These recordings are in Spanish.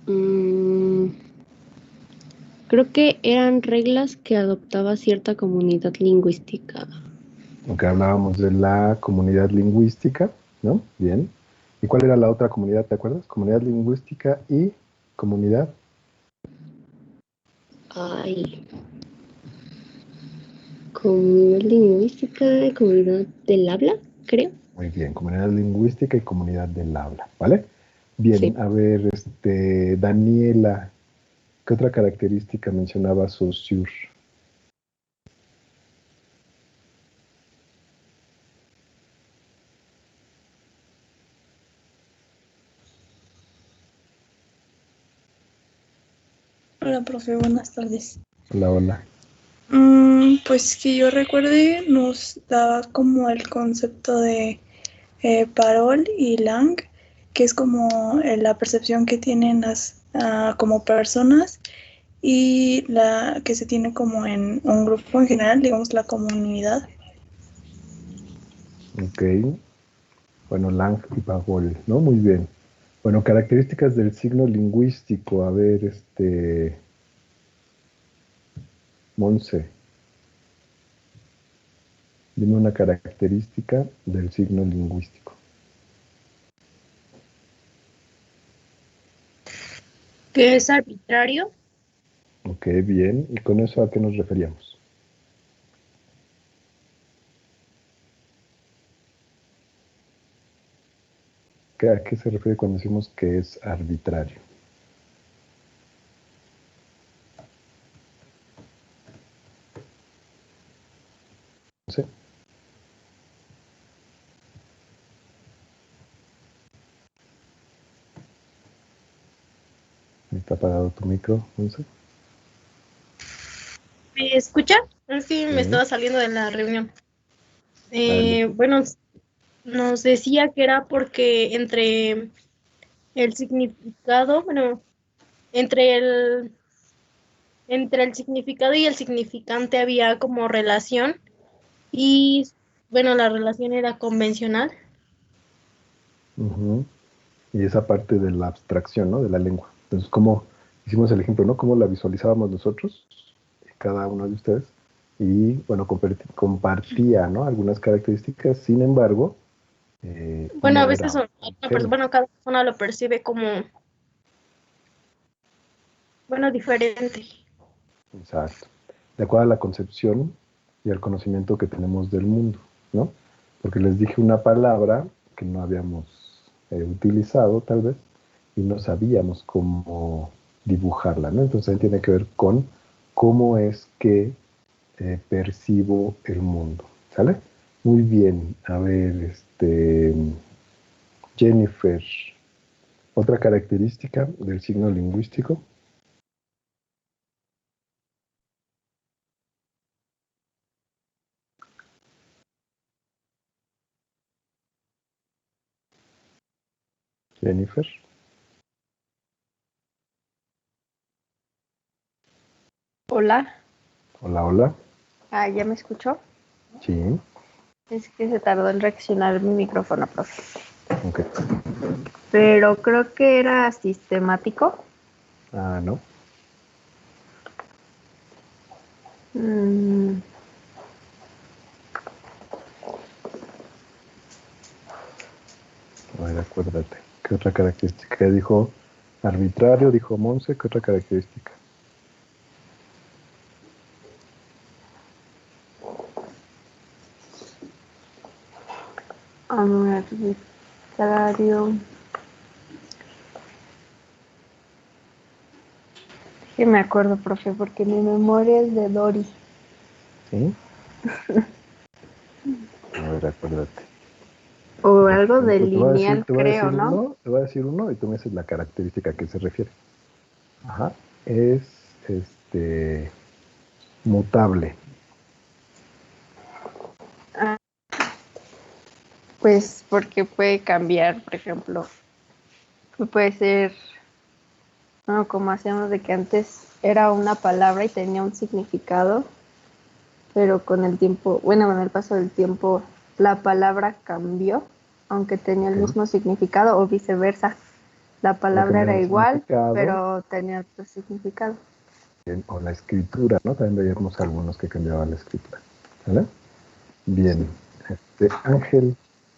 Mm, creo que eran reglas que adoptaba cierta comunidad lingüística. Aunque hablábamos de la comunidad lingüística, ¿no? Bien. ¿Y cuál era la otra comunidad, te acuerdas? Comunidad lingüística y comunidad. Ay, comunidad lingüística, comunidad del habla, creo. Muy bien, comunidad lingüística y comunidad del habla, ¿vale? Bien, Sí. a ver, Daniela, ¿qué otra característica mencionaba Saussure? Hola, profe, buenas tardes. Hola, hola. Pues que yo recuerde, nos daba como el concepto de Parol y Lang, que es como la percepción que tienen las como personas y la que se tiene como en un grupo en general, digamos la comunidad. Ok. Bueno, Lang y Pagol, ¿no? Muy bien. Bueno, características del signo lingüístico. A ver, Monse, dime una característica del signo lingüístico. Que es arbitrario. Ok, bien. ¿Y con eso a qué nos referíamos? ¿A qué se refiere cuando decimos que es arbitrario? No sé. ¿Está apagado tu micro, Monse? ¿Me escucha? Es que me Sí. estaba saliendo de la reunión. Dale. Bueno, nos decía que era porque entre el significado, bueno, entre el significado y el significante había como relación y, bueno, la relación era convencional. Ujú. Y esa parte de la abstracción, ¿no? De la lengua. Entonces, como hicimos el ejemplo, ¿no? Cómo la visualizábamos nosotros, cada uno de ustedes, y bueno, compartía, ¿no? Algunas características, sin embargo, Bueno, a no era veces homogénea. bueno, cada persona lo percibe como, bueno, diferente. Exacto. De acuerdo a la concepción y al conocimiento que tenemos del mundo, ¿no? Porque les dije una palabra que no habíamos utilizado, tal vez, y no sabíamos cómo dibujarla, ¿no? Entonces ahí tiene que ver con cómo es que percibo el mundo, ¿sale? Muy bien, a ver, Jennifer, otra característica del signo lingüístico. Jennifer, Hola, hola, hola. ¿ya me escuchó? Sí, Es que se tardó en reaccionar mi micrófono, profe. ok. Pero creo que era sistemático. Ah, no. Mm, A ver, acuérdate. ¿Qué otra característica dijo? Arbitrario, dijo Monse. ¿Qué otra característica? arbitrario. Sí me acuerdo, profe, porque mi memoria es de Dory. ¿Sí? A ver, acuérdate. O Por algo de ejemplo, lineal, te voy a creo, decir ¿no? uno, te voy a decir uno y tú me dices la característica a que se refiere. Ajá. Es mutable. Ah, pues porque puede cambiar, por ejemplo. Puede ser, no, como hacíamos de que antes era una palabra y tenía un significado, pero con el tiempo, bueno, con el paso del tiempo, la palabra cambió, aunque tenía el Ok. mismo significado o viceversa. La palabra era igual, significado, pero tenía otro significado. o la escritura, ¿no? También veíamos algunos que cambiaban la escritura. ¿Vale? Bien. Ángel,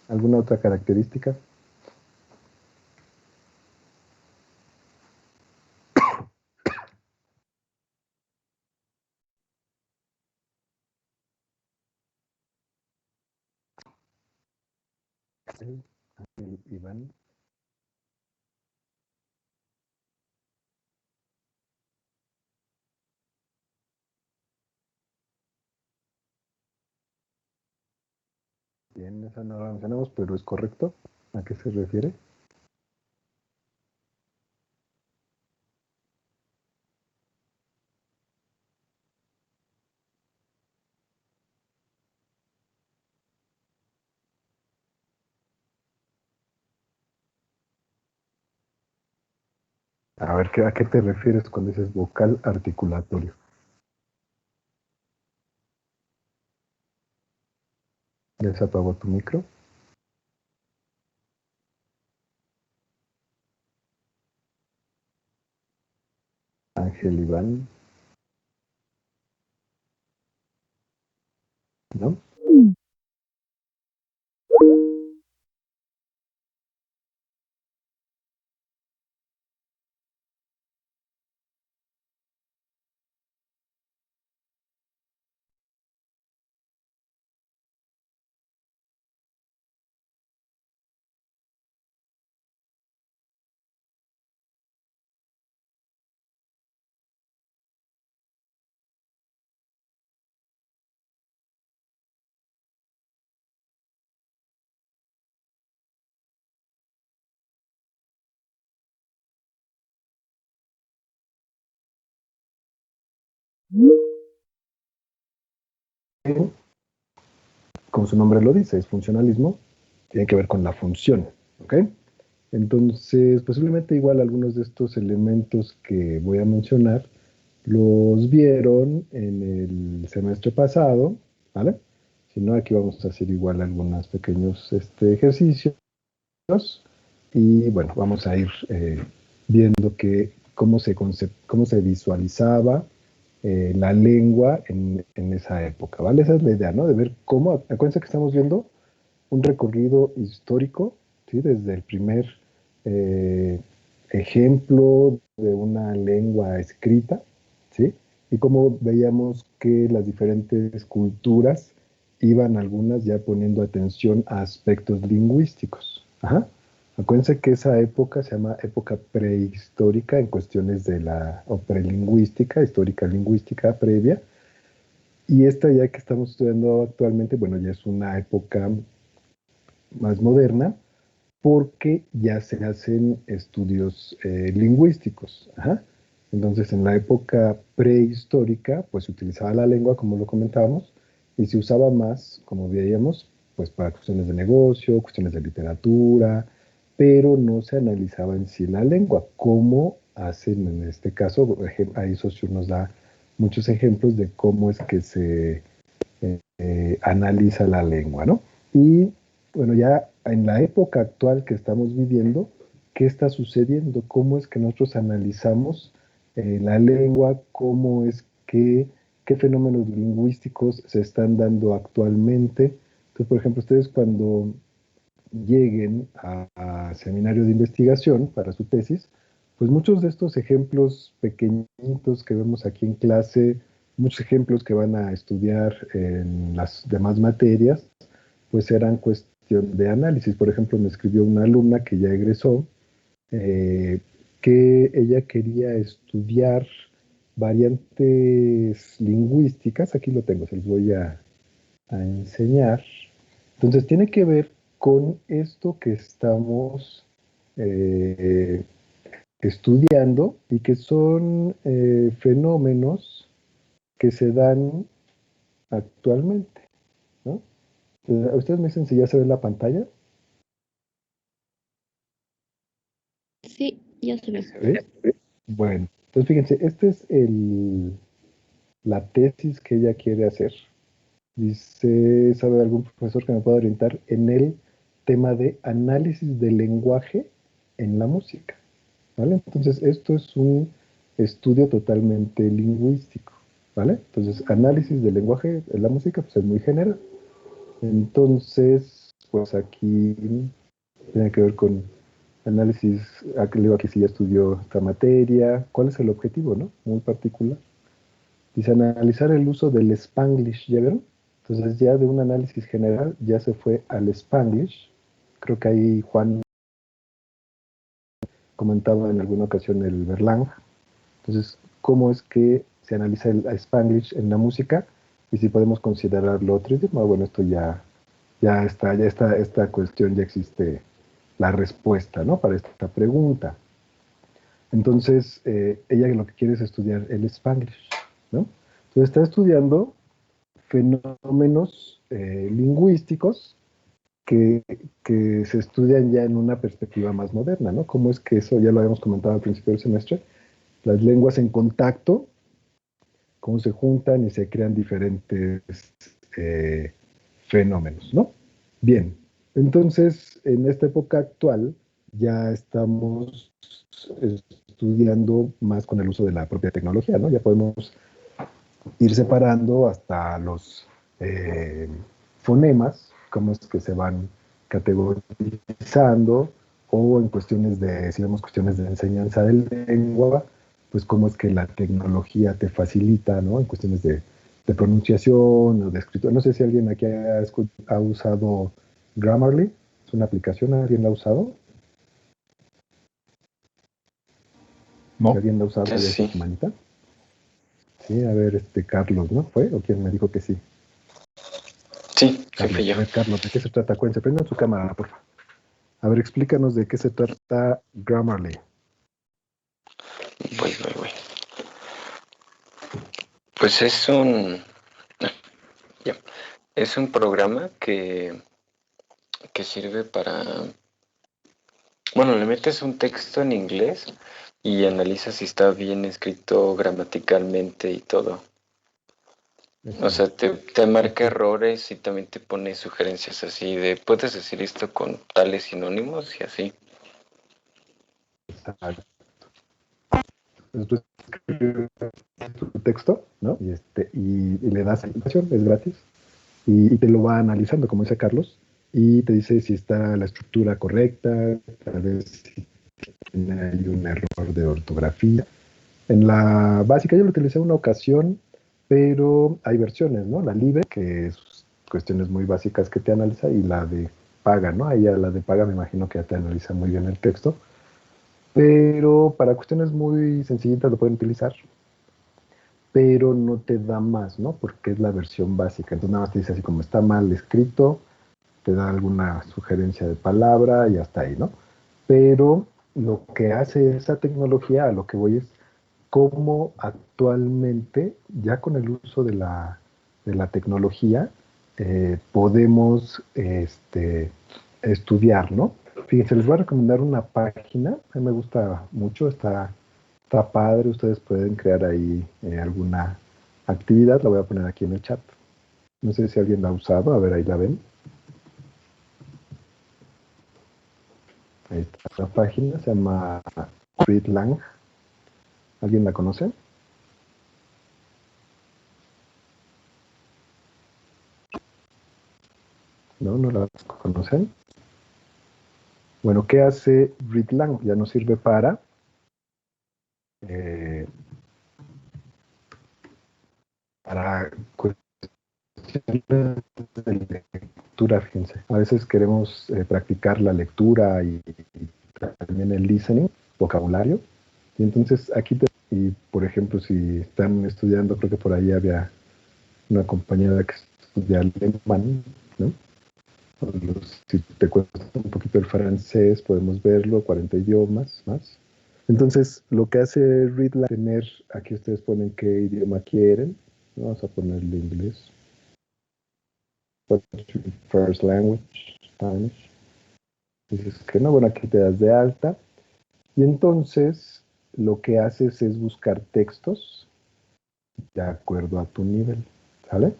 ¿alguna otra característica? Ángel, Iván. Bien, esa no la mencionamos, pero es correcto. ¿A qué se refiere? A ver, ¿a qué te refieres cuando dices vocal articulatorio? ¿Ya se apagó tu micro? Ángel, Iván. ¿No? Como su nombre lo dice, es funcionalismo, tiene que ver con la función, ¿ok? Entonces, posiblemente igual algunos de estos elementos que voy a mencionar los vieron en el semestre pasado, ¿vale? Si no, aquí vamos a hacer igual algunos pequeños ejercicios y bueno, vamos a ir viendo cómo se visualizaba la lengua en esa época, ¿vale? Esa es la idea, ¿no? De ver cómo, acuérdense que estamos viendo un recorrido histórico, ¿sí? Desde el primer eh, ejemplo de una lengua escrita, ¿sí? Y cómo veíamos que las diferentes culturas iban algunas ya poniendo atención a aspectos lingüísticos. Ajá. Acuérdense que esa época se llama época prehistórica en cuestiones de o prelingüística, histórica lingüística previa, y esta ya que estamos estudiando actualmente, bueno, ya es una época más moderna, porque ya se hacen estudios lingüísticos. Ajá. Entonces, en la época prehistórica, pues se utilizaba la lengua, como lo comentábamos, y se usaba más, como veíamos, pues para cuestiones de negocio, cuestiones de literatura, pero no se analizaba en sí la lengua, como hacen en este caso. Ahí Saussure nos da muchos ejemplos de cómo es que se analiza la lengua, ¿no? Y bueno, ya en la época actual que estamos viviendo, ¿qué está sucediendo? ¿Cómo es que nosotros analizamos la lengua? ¿Cómo es qué fenómenos lingüísticos se están dando actualmente? Entonces, por ejemplo, ustedes cuando lleguen a seminario de investigación para su tesis, pues muchos de estos ejemplos pequeñitos que vemos aquí en clase, muchos ejemplos que van a estudiar en las demás materias, pues serán cuestión de análisis. Por ejemplo, me escribió una alumna que ya egresó, eh, que ella quería estudiar variantes lingüísticas. Aquí lo tengo, se los voy a enseñar. Entonces tiene que ver con esto que estamos eh, estudiando y que son fenómenos que se dan actualmente, ¿no? Ustedes me dicen si ya se ve la pantalla. Sí, ya se ve. ¿Se ve? Bueno, entonces fíjense, esta es la tesis que ella quiere hacer. Dice, ¿sabe algún profesor que me pueda orientar en el tema de análisis del lenguaje en la música? ¿vale? Entonces, esto es un estudio totalmente lingüístico, ¿vale? Entonces, análisis del lenguaje en la música, pues es muy general. Entonces, pues aquí tiene que ver con análisis, aquí sí ya estudió esta materia. ¿Cuál es el objetivo, no? Muy particular. Dice analizar el uso del Spanglish, ¿ya vieron? Entonces ya de un análisis general ya se fue al Spanglish. Creo que ahí Juan comentaba en alguna ocasión el Berlang. Entonces, ¿cómo es que se analiza el Spanglish en la música? Y si podemos considerarlo otro idioma. Bueno, esto ya está, esta cuestión ya existe la respuesta, ¿no? Para esta pregunta. Entonces, ella lo que quiere es estudiar el Spanglish, ¿no? Entonces está estudiando fenómenos lingüísticos que se estudian ya en una perspectiva más moderna, ¿no? Cómo es que eso, ya lo habíamos comentado al principio del semestre, las lenguas en contacto, cómo se juntan y se crean diferentes fenómenos, ¿no? Bien, entonces en esta época actual ya estamos estudiando más con el uso de la propia tecnología, ¿no? Ya podemos ir separando hasta los fonemas, cómo es que se van categorizando, o en cuestiones de, si vemos cuestiones de enseñanza de lengua, pues cómo es que la tecnología te facilita, ¿no? En cuestiones de pronunciación o de escritura. No sé si alguien aquí ha usado Grammarly, es una aplicación, ¿alguien la ha usado? No, ¿Alguien la ha usado? yo ¿Ya sí. su manita? Sí, a ver, Carlos, ¿no? ¿Fue? ¿O quién me dijo que sí? Sí, sí fui Carlos, yo. a ver, Carlos, ¿de qué se trata? Cuéntense, prendan su cámara, por favor. A ver, explícanos de qué se trata Grammarly. Voy. Pues es un... ya. Es un programa que sirve para... Bueno, le metes un texto en inglés y analizas si está bien escrito gramaticalmente y todo. O sea, te marca errores y también te pone sugerencias así de, puedes decir esto con tales sinónimos y así. Exacto. Entonces tú escribes tu texto, ¿no? Y le das a la información, es gratis, y te lo va analizando, como dice Carlos, y te dice si está la estructura correcta, tal vez si hay un error de ortografía. En la básica yo lo utilicé una ocasión, pero hay versiones, ¿no? La libre, que es cuestiones muy básicas que te analiza, y la de paga, ¿no? Ahí ya la de paga me imagino que ya te analiza muy bien el texto, pero para cuestiones muy sencillitas lo pueden utilizar, pero no te da más, ¿no? Porque es la versión básica. Entonces nada más te dice así como está mal escrito, te da alguna sugerencia de palabra y hasta ahí, ¿no? Pero lo que hace esa tecnología, a lo que voy es cómo actualmente, ya con el uso de la tecnología, podemos estudiar, ¿no? Fíjense, les voy a recomendar una página, a mí me gusta mucho, está padre, ustedes pueden crear ahí alguna actividad, la voy a poner aquí en el chat. No sé si alguien la ha usado, a ver, ahí la ven. Ahí está la página, se llama Readlang. ¿Alguien la conoce? ¿No la conocen? Bueno, ¿qué hace Readlang? Ya nos sirve para cuestiones de lectura, fíjense. A veces queremos practicar la lectura y también el listening, vocabulario. Y entonces aquí, y por ejemplo, si están estudiando, creo que por ahí había una compañera que estudia alemán, ¿no? Si te cuesta un poquito el francés, podemos verlo, 40 idiomas más. Entonces, lo que hace Readlang es tener, aquí ustedes ponen qué idioma quieren. Vamos a ponerle inglés. What's your first language? Spanish. Dices que no, bueno, aquí te das de alta. Y entonces, lo que haces es buscar textos de acuerdo a tu nivel, ¿sale?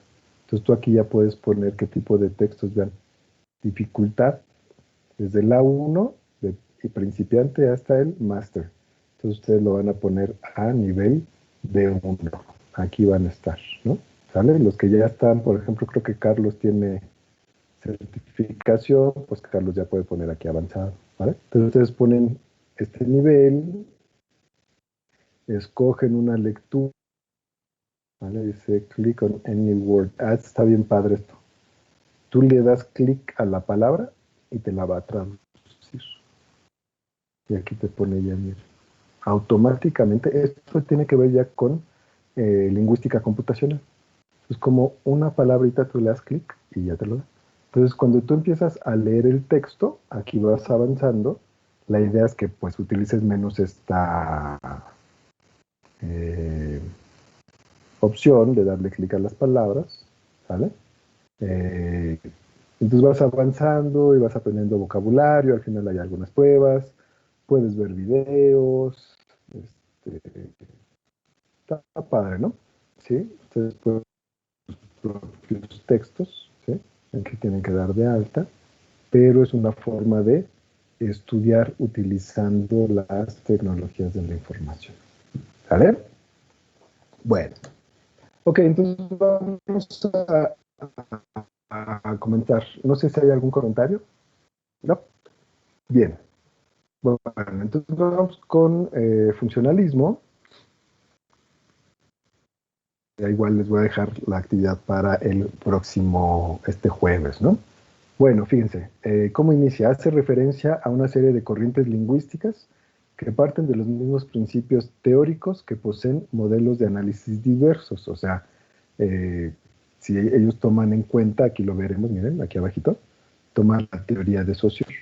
Entonces, tú aquí ya puedes poner qué tipo de textos, vean. Dificultad, desde el A1, de principiante hasta el máster. Entonces ustedes lo van a poner a nivel B1. Aquí van a estar, ¿no? ¿Sale? Los que ya están, por ejemplo, creo que Carlos tiene certificación, pues Carlos ya puede poner aquí avanzado, ¿vale? Entonces ustedes ponen este nivel, escogen una lectura, ¿vale? Dice click on any word. Ah, está bien padre esto. Tú le das clic a la palabra y te la va a traducir. Y aquí te pone ya, mira. Automáticamente, esto tiene que ver ya con lingüística computacional. Es como una palabrita, tú le das clic y ya te lo da. Entonces, cuando tú empiezas a leer el texto, aquí vas avanzando, la idea es que pues utilices menos esta opción de darle clic a las palabras, ¿vale? Entonces vas avanzando y vas aprendiendo vocabulario, al final hay algunas pruebas, puedes ver videos, está padre, ¿no? ¿Sí? Ustedes pueden ver sus propios textos, ¿sí? En que tienen que dar de alta, pero es una forma de estudiar utilizando las tecnologías de la información. ¿Sale? Bueno. Ok, entonces vamos a comentar. No sé si hay algún comentario. ¿No? Bien. Bueno, entonces vamos con funcionalismo. Ya igual les voy a dejar la actividad para el próximo, este jueves, ¿no? Bueno, fíjense, ¿cómo inicia? Hace referencia a una serie de corrientes lingüísticas que parten de los mismos principios teóricos que poseen modelos de análisis diversos. O sea, si ellos toman en cuenta, aquí lo veremos, miren, aquí abajito, toman la teoría de Saussure,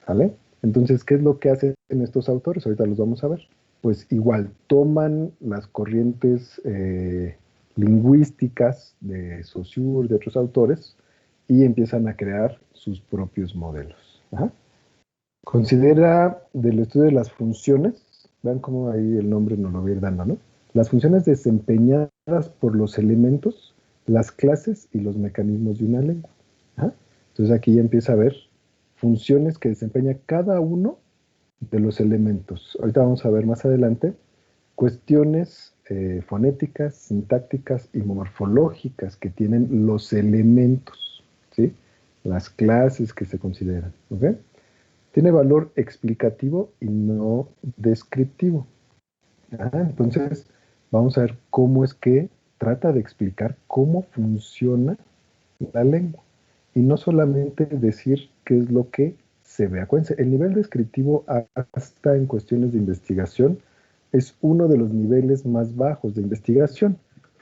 ¿vale? Entonces, ¿qué es lo que hacen estos autores? Ahorita los vamos a ver. Pues igual, toman las corrientes lingüísticas de Saussure, de otros autores, y empiezan a crear sus propios modelos. Ajá. Considera del estudio de las funciones, vean cómo ahí el nombre nos lo va a ir dando, ¿no? Las funciones desempeñadas por los elementos, las clases y los mecanismos de una lengua. Ajá. Entonces aquí ya empieza a ver funciones que desempeña cada uno de los elementos. Ahorita vamos a ver más adelante cuestiones fonéticas, sintácticas y morfológicas que tienen los elementos, ¿sí? Las clases que se consideran, ¿ok? Tiene valor explicativo y no descriptivo. Entonces, vamos a ver cómo es que trata de explicar cómo funciona la lengua. Y no solamente decir qué es lo que se ve. Acuérdense, el nivel descriptivo hasta en cuestiones de investigación es uno de los niveles más bajos de investigación.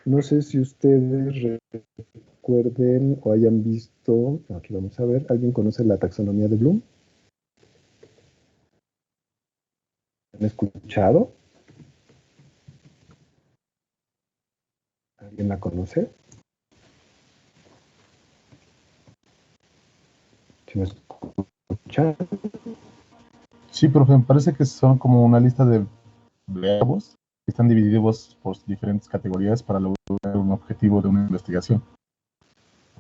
No sé si ustedes recuerden o hayan visto, aquí vamos a ver, ¿alguien conoce la taxonomía de Bloom? ¿Han escuchado? ¿Alguien la conoce? ¿Sí me escuchan? Sí, profe, me parece que son como una lista de verbos que están divididos por diferentes categorías para lograr un objetivo de una investigación.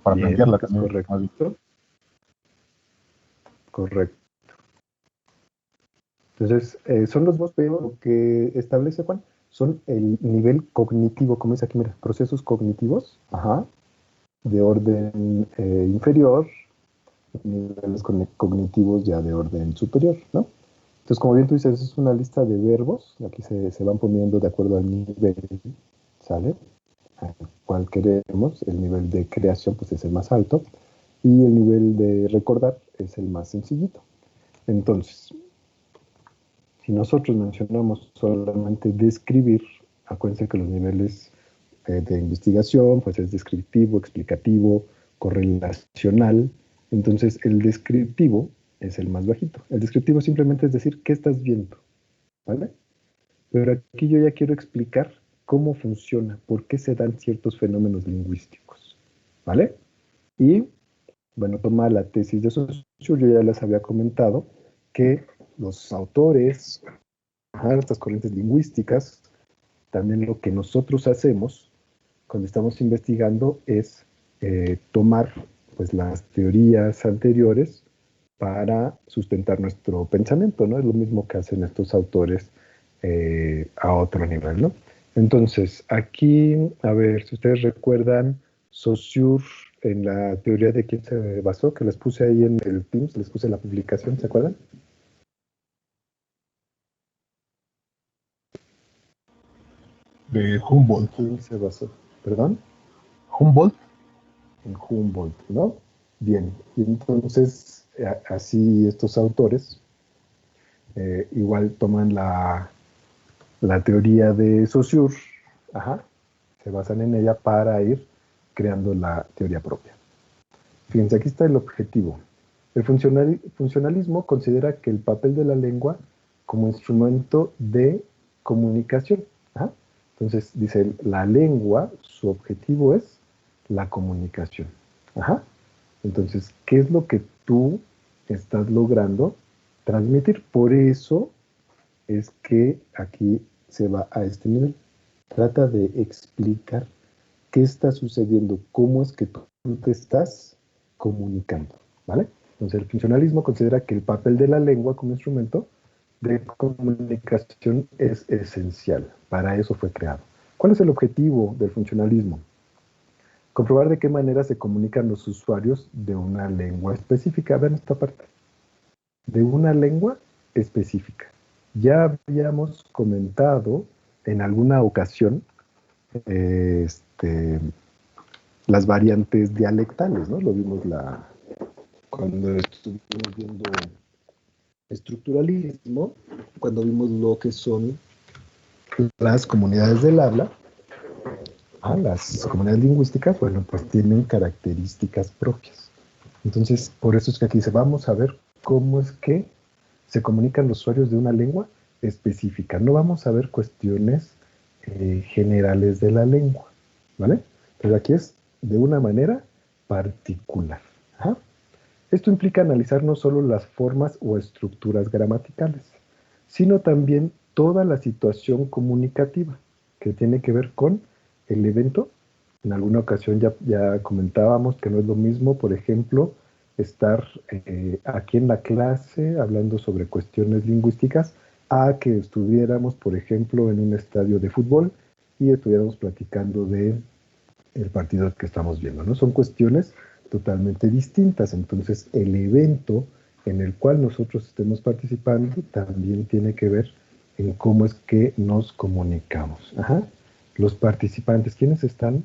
Para Bien, plantearla es también. correcto. Correcto. Entonces, son los dos, pero lo que establece Juan son el nivel cognitivo, como dice aquí, mira, procesos cognitivos, ajá, de orden inferior, niveles cognitivos ya de orden superior, ¿no? Entonces, como bien tú dices, es una lista de verbos, aquí se van poniendo de acuerdo al nivel, ¿sale? Al cual queremos, el nivel de creación pues es el más alto, y el nivel de recordar es el más sencillito. Entonces, si nosotros mencionamos solamente describir, acuérdense que los niveles de investigación pues es descriptivo, explicativo, correlacional. Entonces el descriptivo es el más bajito. El descriptivo simplemente es decir qué estás viendo, ¿vale? Pero aquí yo ya quiero explicar cómo funciona, por qué se dan ciertos fenómenos lingüísticos, ¿vale? Y bueno, toma la tesis de Saussure, yo ya les había comentado que los autores, estas corrientes lingüísticas, también lo que nosotros hacemos cuando estamos investigando es tomar pues, las teorías anteriores para sustentar nuestro pensamiento, ¿no? Es lo mismo que hacen estos autores a otro nivel, ¿no? Entonces, aquí, a ver, si ustedes recuerdan, Saussure, en la teoría de quién se basó, que les puse ahí en el Teams, les puse la publicación, ¿se acuerdan? De Humboldt. ¿Quién se basó? ¿Perdón? Humboldt. En Humboldt, ¿no? Bien, y entonces, así estos autores igual toman la teoría de Saussure, ajá, se basan en ella para ir creando la teoría propia. Fíjense, aquí está el objetivo. El funcionalismo considera que el papel de la lengua como instrumento de comunicación. ¿Ah? Entonces, dice, la lengua, su objetivo es la comunicación. Ajá. Entonces, ¿qué es lo que tú estás logrando transmitir? Por eso es que aquí se va a este nivel. Trata de explicar qué está sucediendo, cómo es que tú te estás comunicando, ¿vale? Entonces el funcionalismo considera que el papel de la lengua como instrumento de comunicación es esencial. Para eso fue creado. ¿Cuál es el objetivo del funcionalismo? Comprobar de qué manera se comunican los usuarios de una lengua específica. Vean esta parte. De una lengua específica. Ya habíamos comentado en alguna ocasión las variantes dialectales, ¿no? Lo vimos cuando estuvimos viendo estructuralismo, cuando vimos lo que son las comunidades del habla. Las comunidades lingüísticas, bueno, pues tienen características propias. Entonces, por eso es que aquí dice, vamos a ver cómo es que se comunican los usuarios de una lengua específica. No vamos a ver cuestiones generales de la lengua, ¿vale? Pero aquí es de una manera particular. Ajá. Esto implica analizar no solo las formas o estructuras gramaticales, sino también toda la situación comunicativa que tiene que ver con el evento. En alguna ocasión ya comentábamos que no es lo mismo, por ejemplo, estar aquí en la clase hablando sobre cuestiones lingüísticas a que estuviéramos, por ejemplo, en un estadio de fútbol y estuviéramos platicando de el partido que estamos viendo, ¿no? Son cuestiones totalmente distintas. Entonces, el evento en el cual nosotros estemos participando también tiene que ver en cómo es que nos comunicamos. Ajá. Los participantes, ¿quiénes están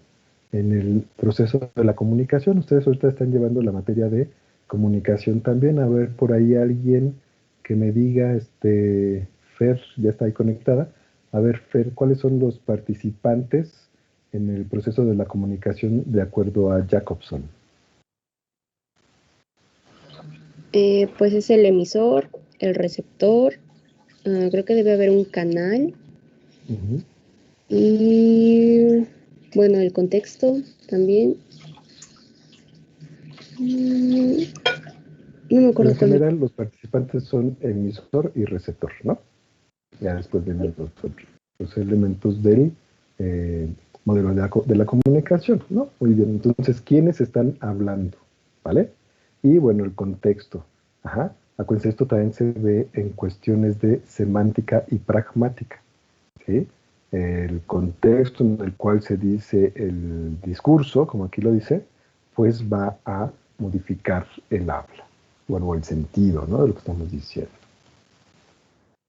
en el proceso de la comunicación? Ustedes ahorita están llevando la materia de comunicación también. A ver, por ahí alguien que me diga, Fer, ya está ahí conectada. A ver, Fer, ¿cuáles son los participantes en el proceso de la comunicación de acuerdo a Jacobson? Pues es el emisor, el receptor, creo que debe haber un canal. Uh-huh. Y bueno, el contexto también. No me acuerdo. En general, los participantes son emisor y receptor, ¿no? Ya después vienen los elementos del modelo de la comunicación, ¿no? Muy bien, entonces, ¿quiénes están hablando? ¿Vale? Y bueno, el contexto. Ajá. Acuérdense, esto también se ve en cuestiones de semántica y pragmática, ¿sí? El contexto en el cual se dice el discurso, como aquí lo dice, pues va a modificar el habla, bueno, el sentido, ¿no? De lo que estamos diciendo.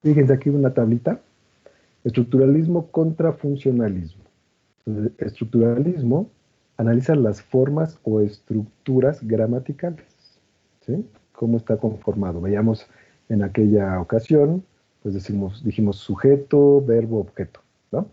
Fíjense aquí una tablita. Estructuralismo contra funcionalismo. El estructuralismo analiza las formas o estructuras gramaticales, ¿sí? Cómo está conformado. Veíamos en aquella ocasión, pues dijimos sujeto, verbo, objeto, ¿no?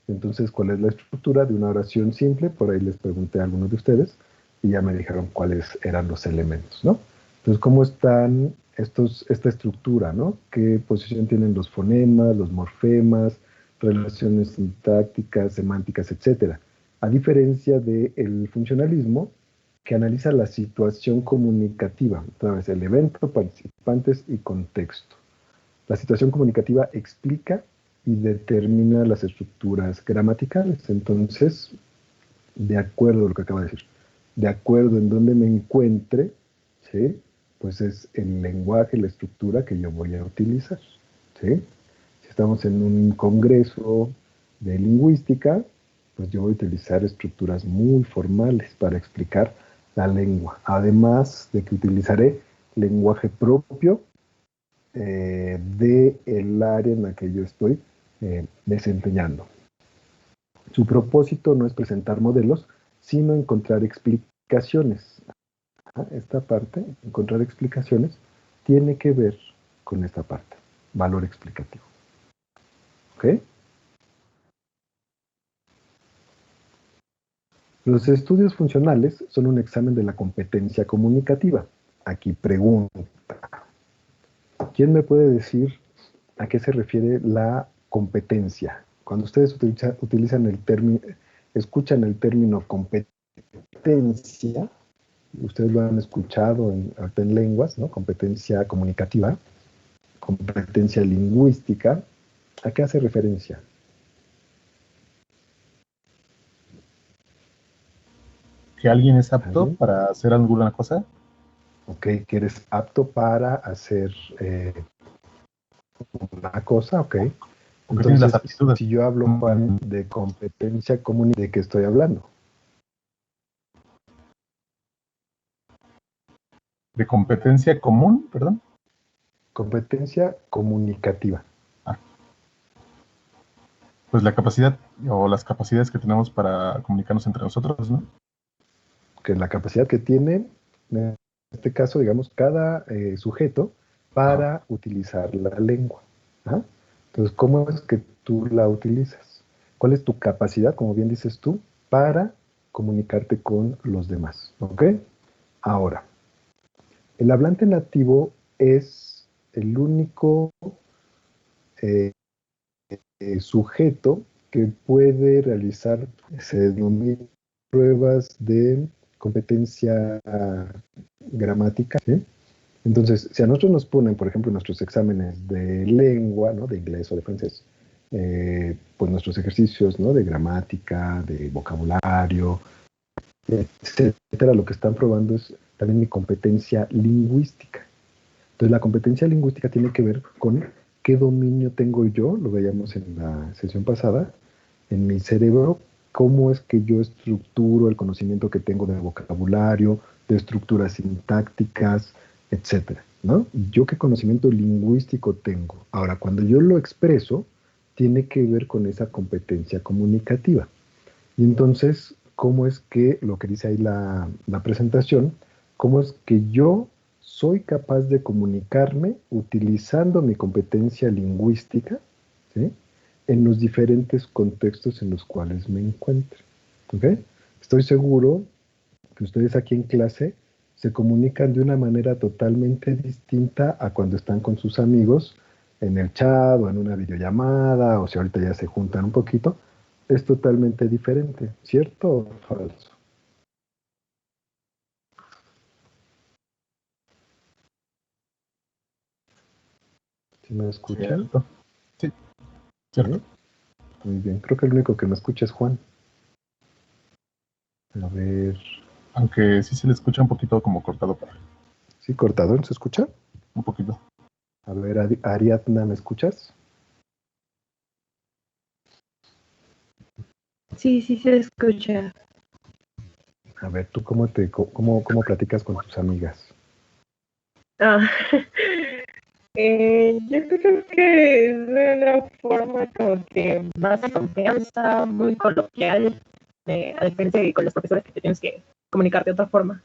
Entonces, ¿cuál es la estructura de una oración simple? Por ahí les pregunté a algunos de ustedes y ya me dijeron cuáles eran los elementos, ¿no? Entonces, ¿cómo están esta estructura, ¿no? ¿Qué posición tienen los fonemas, los morfemas, relaciones sintácticas, semánticas, etcétera? A diferencia del funcionalismo, que analiza la situación comunicativa, otra vez, el evento, participantes y contexto. La situación comunicativa explica y determina las estructuras gramaticales. Entonces, de acuerdo a lo que acaba de decir, de acuerdo en donde me encuentre, ¿sí? Pues es el lenguaje, la estructura que yo voy a utilizar, ¿sí? Si estamos en un congreso de lingüística, pues yo voy a utilizar estructuras muy formales para explicar la lengua, además de que utilizaré lenguaje propio del área en la que yo estoy desempeñando. Su propósito no es presentar modelos, sino encontrar explicaciones. Esta parte, encontrar explicaciones, tiene que ver con esta parte, valor explicativo. ¿Ok? Los estudios funcionales son un examen de la competencia comunicativa. Aquí pregunta, ¿quién me puede decir a qué se refiere la competencia? Cuando ustedes utilizan el término, escuchan el término competencia, ustedes lo han escuchado ahorita en lenguas, ¿no? Competencia comunicativa, competencia lingüística, ¿a qué hace referencia? ¿Que alguien es apto ¿Alguien? para hacer alguna cosa? Ok, que eres apto para hacer una cosa, ok. ¿O que tienes las Entonces, aptitudes? si yo hablo, Juan, de competencia comunicativa, ¿de qué estoy hablando? ¿De competencia común, perdón? Competencia comunicativa. Pues la capacidad o las capacidades que tenemos para comunicarnos entre nosotros, ¿no? Que la capacidad que tiene, en este caso, digamos, cada sujeto para utilizar la lengua. ¿Ah? Entonces, ¿cómo es que tú la utilizas? ¿Cuál es tu capacidad, como bien dices tú, para comunicarte con los demás? ¿Ok? Ahora, el hablante nativo es el único eh, sujeto que puede realizar, se denominan pruebas de competencia gramática, ¿sí? Entonces, si a nosotros nos ponen, por ejemplo, nuestros exámenes de lengua, ¿no? De inglés o de francés, pues nuestros ejercicios, ¿no? De gramática, de vocabulario, etcétera, lo que están probando es también mi competencia lingüística. Entonces, la competencia lingüística tiene que ver con qué dominio tengo yo, lo veíamos en la sesión pasada, en mi cerebro, cómo es que yo estructuro el conocimiento que tengo de vocabulario, de estructuras sintácticas, etcétera, ¿no? Yo qué conocimiento lingüístico tengo. Ahora, cuando yo lo expreso, tiene que ver con esa competencia comunicativa. Y entonces, ¿cómo es que, lo que dice ahí la presentación, cómo es que yo soy capaz de comunicarme utilizando mi competencia lingüística, ¿sí? En los diferentes contextos en los cuales me encuentro? ¿Ok? Estoy seguro que ustedes aquí en clase se comunican de una manera totalmente distinta a cuando están con sus amigos en el chat o en una videollamada, o si ahorita ya se juntan un poquito, es totalmente diferente, ¿cierto o falso? ¿Sí me escuchan? Cierto. Sí, cierto. ¿Sí? Muy bien, creo que el único que me escucha es Juan. A ver, Aunque sí se le escucha un poquito como cortado para ¿sí cortador se escucha? un poquito. A ver, Ariadna, ¿me escuchas? Sí, sí se escucha. A ver, ¿tú cómo platicas con tus amigas? Ah, yo creo que es una forma como que más de confianza, muy coloquial, a diferencia de con los profesores que te tienes que comunicar de otra forma.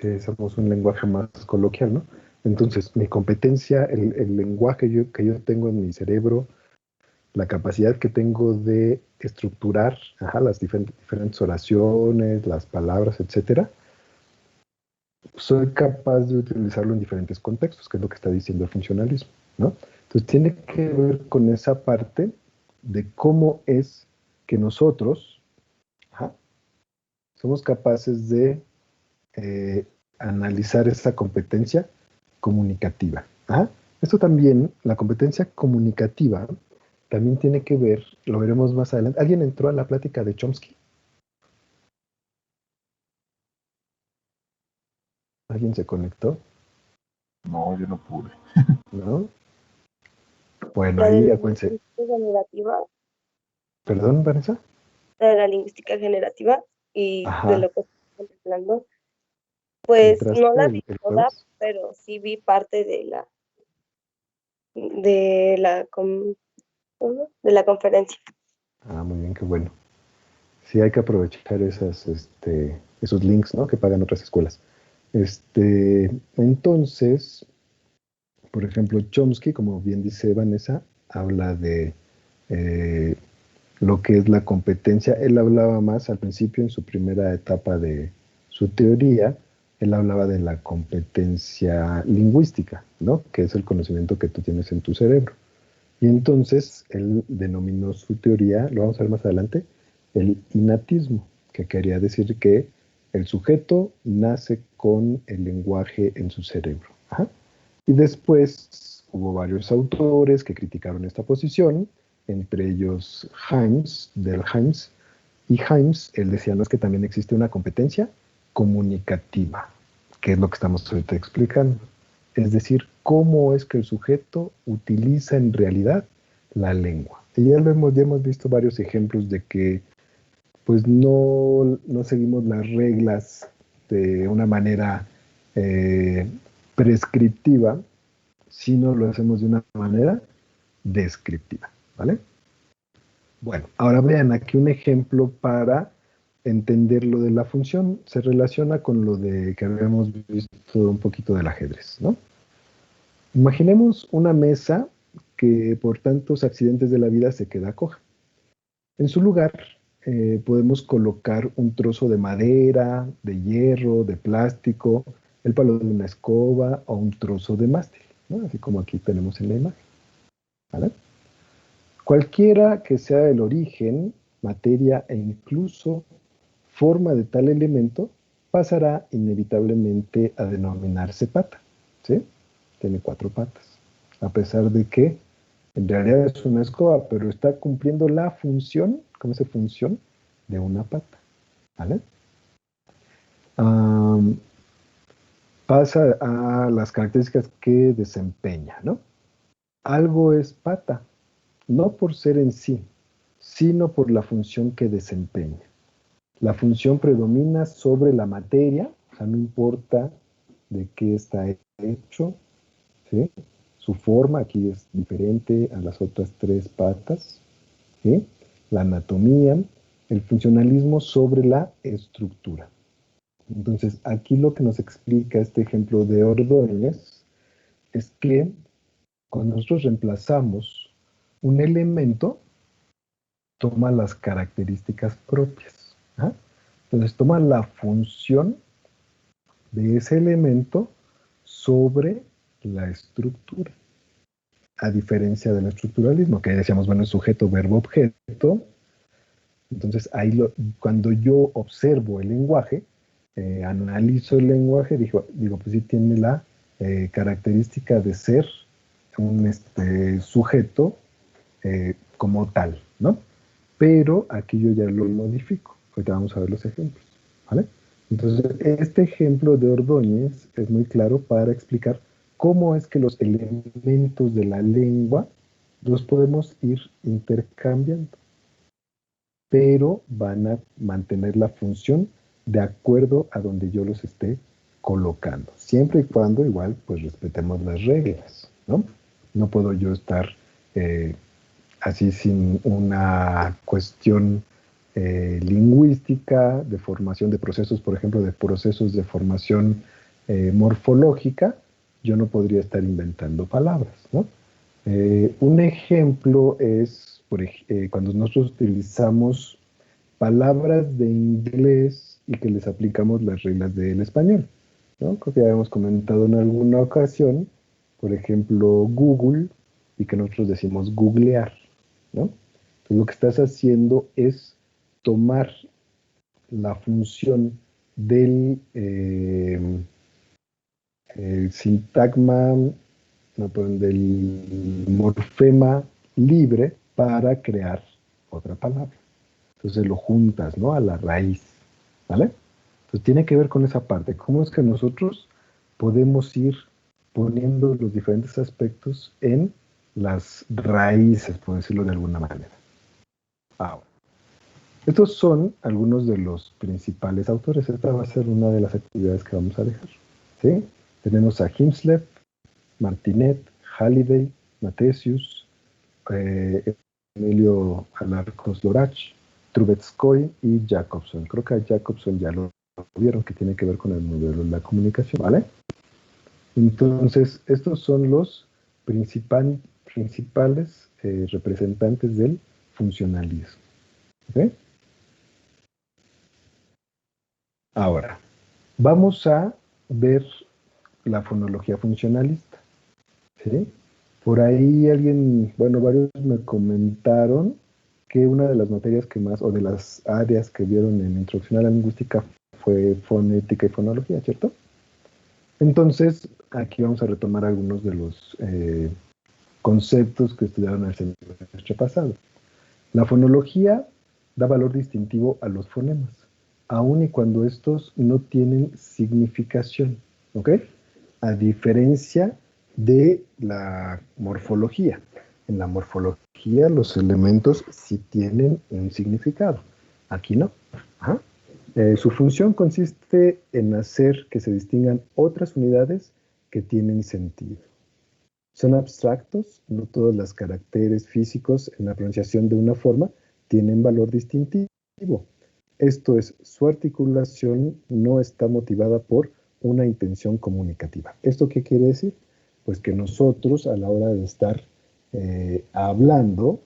Sí, usamos un lenguaje más coloquial, ¿no? Entonces, mi competencia, el lenguaje que yo tengo en mi cerebro, la capacidad que tengo de estructurar las diferentes oraciones, las palabras, etcétera, soy capaz de utilizarlo en diferentes contextos, que es lo que está diciendo el funcionalismo, ¿no? Entonces, tiene que ver con esa parte de cómo es que nosotros somos capaces de analizar esa competencia comunicativa. Esto también, la competencia comunicativa, también tiene que ver, lo veremos más adelante. ¿Alguien entró a la plática de Chomsky? ¿Alguien se conectó? No, yo no pude. ¿No? Bueno, la de ahí la acuérdense. lingüística generativa, ¿Perdón, Vanessa? la de la lingüística generativa y de Ajá. lo que estoy contemplando, ¿Sí pues entraste no la vi el toda, jueves? pero sí vi parte de ¿cómo? De la conferencia. Ah, muy bien, qué bueno. Sí, hay que aprovechar esos links, ¿no? Que pagan otras escuelas. Entonces, por ejemplo, Chomsky, como bien dice Vanessa, habla de eh, lo que es la competencia. Él hablaba más al principio, en su primera etapa de su teoría, él hablaba de la competencia lingüística, ¿no? Que es el conocimiento que tú tienes en tu cerebro. Y entonces él denominó su teoría, lo vamos a ver más adelante, el innatismo, que quería decir que el sujeto nace con el lenguaje en su cerebro. Ajá. Y después hubo varios autores que criticaron esta posición, entre ellos Delheims, y Himes, él decía, no, es que también existe una competencia comunicativa, que es lo que estamos ahorita explicando. Es decir, cómo es que el sujeto utiliza en realidad la lengua. Y ya hemos visto varios ejemplos de que pues no seguimos las reglas de una manera eh, prescriptiva, sino lo hacemos de una manera descriptiva, ¿vale? Bueno, ahora vean aquí un ejemplo para entender lo de la función. Se relaciona con lo de que habíamos visto un poquito del ajedrez, ¿no? Imaginemos una mesa que por tantos accidentes de la vida se queda coja. En su lugar podemos colocar un trozo de madera, de hierro, de plástico, el palo de una escoba o un trozo de mástil, ¿no? Así como aquí tenemos en la imagen, ¿vale? Cualquiera que sea el origen, materia e incluso forma de tal elemento, pasará inevitablemente a denominarse pata, ¿sí? Tiene 4 patas, a pesar de que en realidad es una escoba, pero está cumpliendo la función, ¿cómo se función? De una pata, ¿vale? Pasa a las características que desempeña, ¿no? Algo es pata, no por ser en sí, sino por la función que desempeña. La función predomina sobre la materia, o sea, no importa de qué está hecho, ¿sí? Su forma aquí es diferente a las otras 3 patas, ¿sí? La anatomía, el funcionalismo sobre la estructura. Entonces, aquí lo que nos explica este ejemplo de Ordóñez es que cuando nosotros reemplazamos un elemento, toma las características propias. ¿Ah? Entonces, toma la función de ese elemento sobre la estructura. A diferencia del estructuralismo, que decíamos, bueno, es sujeto, verbo, objeto. Entonces, cuando yo observo el lenguaje, analizo el lenguaje, digo, pues sí tiene la característica de ser un sujeto como tal, ¿no? Pero aquí yo ya lo modifico. Ahorita vamos a ver los ejemplos, ¿vale? Entonces, este ejemplo de Ordóñez es muy claro para explicar cómo es que los elementos de la lengua los podemos ir intercambiando, pero van a mantener la función de acuerdo a donde yo los esté colocando, siempre y cuando igual pues respetemos las reglas, ¿no? No puedo yo estar así sin una cuestión lingüística, de formación de procesos, por ejemplo, de procesos de formación morfológica, yo no podría estar inventando palabras, ¿no? Un ejemplo es cuando nosotros utilizamos palabras de inglés y que les aplicamos las reglas del español, ¿no? Creo que ya habíamos comentado en alguna ocasión, por ejemplo, Google, y que nosotros decimos googlear, ¿no? Entonces lo que estás haciendo es tomar la función del sintagma, no, perdón, del morfema libre para crear otra palabra. Entonces lo juntas, ¿no? A la raíz, ¿vale? Entonces tiene que ver con esa parte. ¿Cómo es que nosotros podemos ir poniendo los diferentes aspectos en las raíces, por decirlo de alguna manera. Ahora, estos son algunos de los principales autores. Esta va a ser una de las actividades que vamos a dejar. ¿Sí? Tenemos a Himslep, Martinet, Halliday, Mathesius, Emilio Alarcos Lorach, Trubetskoy y Jacobson. Creo que a Jacobson ya lo vieron, que tiene que ver con el modelo de la comunicación, ¿vale? Entonces, estos son los principales representantes del funcionalismo. ¿Ok? Ahora, vamos a ver la fonología funcionalista. ¿Sí? Por ahí varios me comentaron que una de las materias que más, o de las áreas que vieron en Introducción a la Lingüística fue fonética y fonología, ¿cierto? Entonces, aquí vamos a retomar algunos de los conceptos que estudiaron el semestre pasado. La fonología da valor distintivo a los fonemas, aun y cuando estos no tienen significación, ¿ok? A diferencia de la morfología. En la morfología los elementos sí tienen un significado. Aquí no. Ajá. Su función consiste en hacer que se distingan otras unidades que tienen sentido. Son abstractos, no todos los caracteres físicos en la pronunciación de una forma tienen valor distintivo. Esto es, su articulación no está motivada por una intención comunicativa. ¿Esto qué quiere decir? Pues que nosotros, a la hora de estar hablando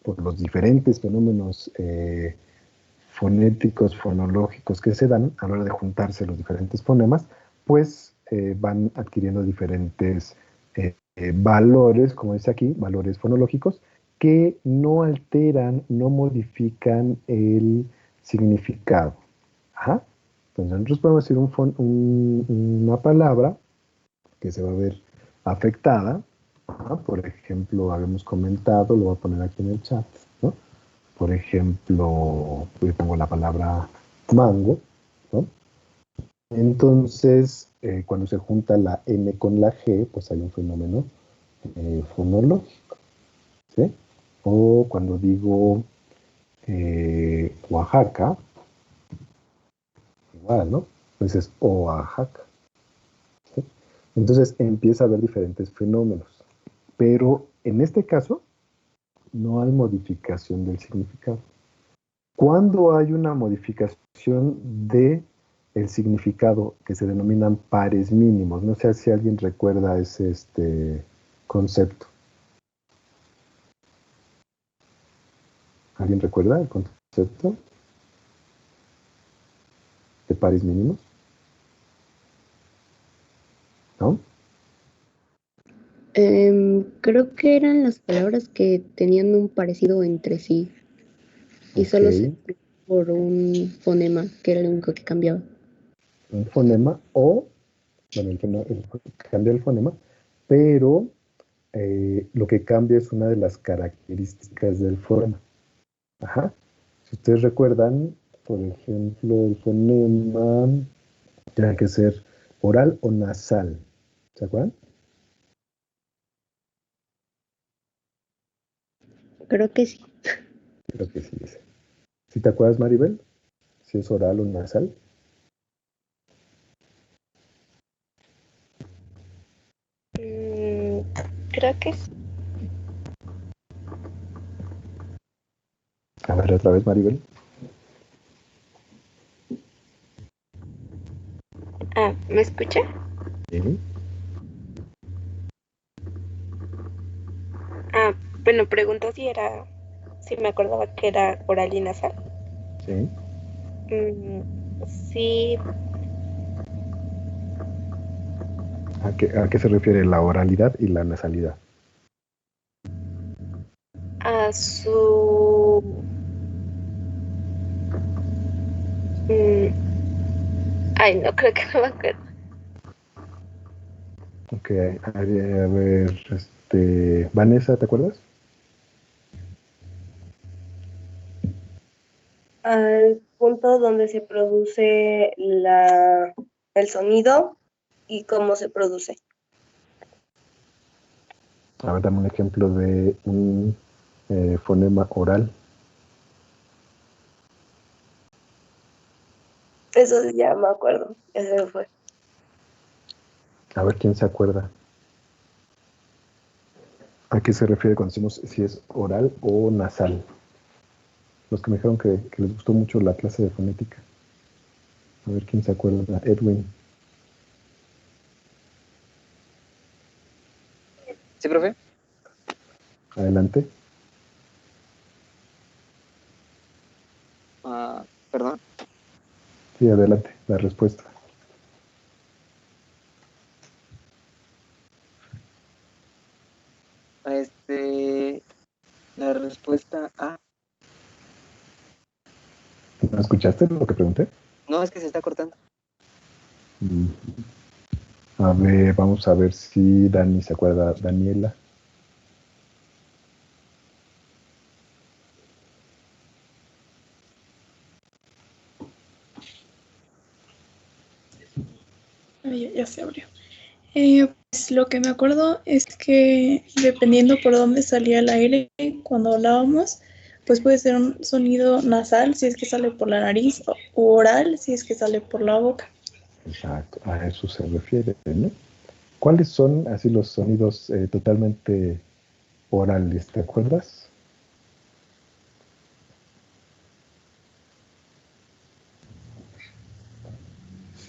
por los diferentes fenómenos fonéticos, fonológicos que se dan a la hora de juntarse los diferentes fonemas, pues van adquiriendo diferentes valores, como dice aquí, valores fonológicos, que no alteran, no modifican el significado. Ajá. Entonces nosotros podemos decir una palabra que se va a ver afectada. Ajá. Por ejemplo, habíamos comentado, lo voy a poner aquí en el chat, ¿no? Por ejemplo, yo pongo la palabra mango, ¿no? Entonces, cuando se junta la N con la G, pues hay un fenómeno fonológico, ¿sí? O cuando digo Oaxaca, igual, ¿no? Pues es Oaxaca, ¿sí? Entonces empieza a haber diferentes fenómenos, pero en este caso no hay modificación del significado. Cuando hay una modificación de el significado que se denominan pares mínimos, no sé si alguien recuerda ese concepto. ¿Alguien recuerda el concepto de pares mínimos? ¿No? Creo que eran las palabras que tenían un parecido entre sí y solo se Ok. por un fonema, que era el único que cambiaba. Un fonema o, bueno, cambia el fonema, pero lo que cambia es una de las características del fonema. Ajá. Si ustedes recuerdan, por ejemplo, el fonema tiene que ser oral o nasal. ¿Se acuerdan? Creo que sí. Creo que sí. ¿Sí te acuerdas, Maribel? Si es oral o nasal. Creo que sí. A ver, otra vez, Maribel. ¿Me escucha? Sí. Bueno, pregunto si me acordaba que era oral y nasal. Sí. Sí, ¿A qué se refiere la oralidad y la nasalidad? a su... Ay, no, creo que no me acuerdo. Ok, a ver, Vanessa, ¿te acuerdas? Al punto donde se produce el sonido y cómo se produce. A ver, dame un ejemplo de un fonema oral. Eso ya me acuerdo, ya se me fue. A ver, ¿quién se acuerda? ¿A qué se refiere cuando decimos si es oral o nasal? Los que me dijeron que les gustó mucho la clase de fonética. A ver, ¿quién se acuerda? Edwin. ¿Sí, profe? Adelante. Perdón. Sí, adelante, la respuesta. La respuesta A. ¿No escuchaste lo que pregunté? No, es que se está cortando. A ver, vamos a ver si Dani se acuerda. Daniela. Ya se abrió. Pues lo que me acuerdo es que dependiendo por dónde salía el aire cuando hablábamos, pues puede ser un sonido nasal si es que sale por la nariz o oral si es que sale por la boca. Exacto, a eso se refiere, ¿no? ¿Cuáles son así los sonidos totalmente orales? ¿Te acuerdas?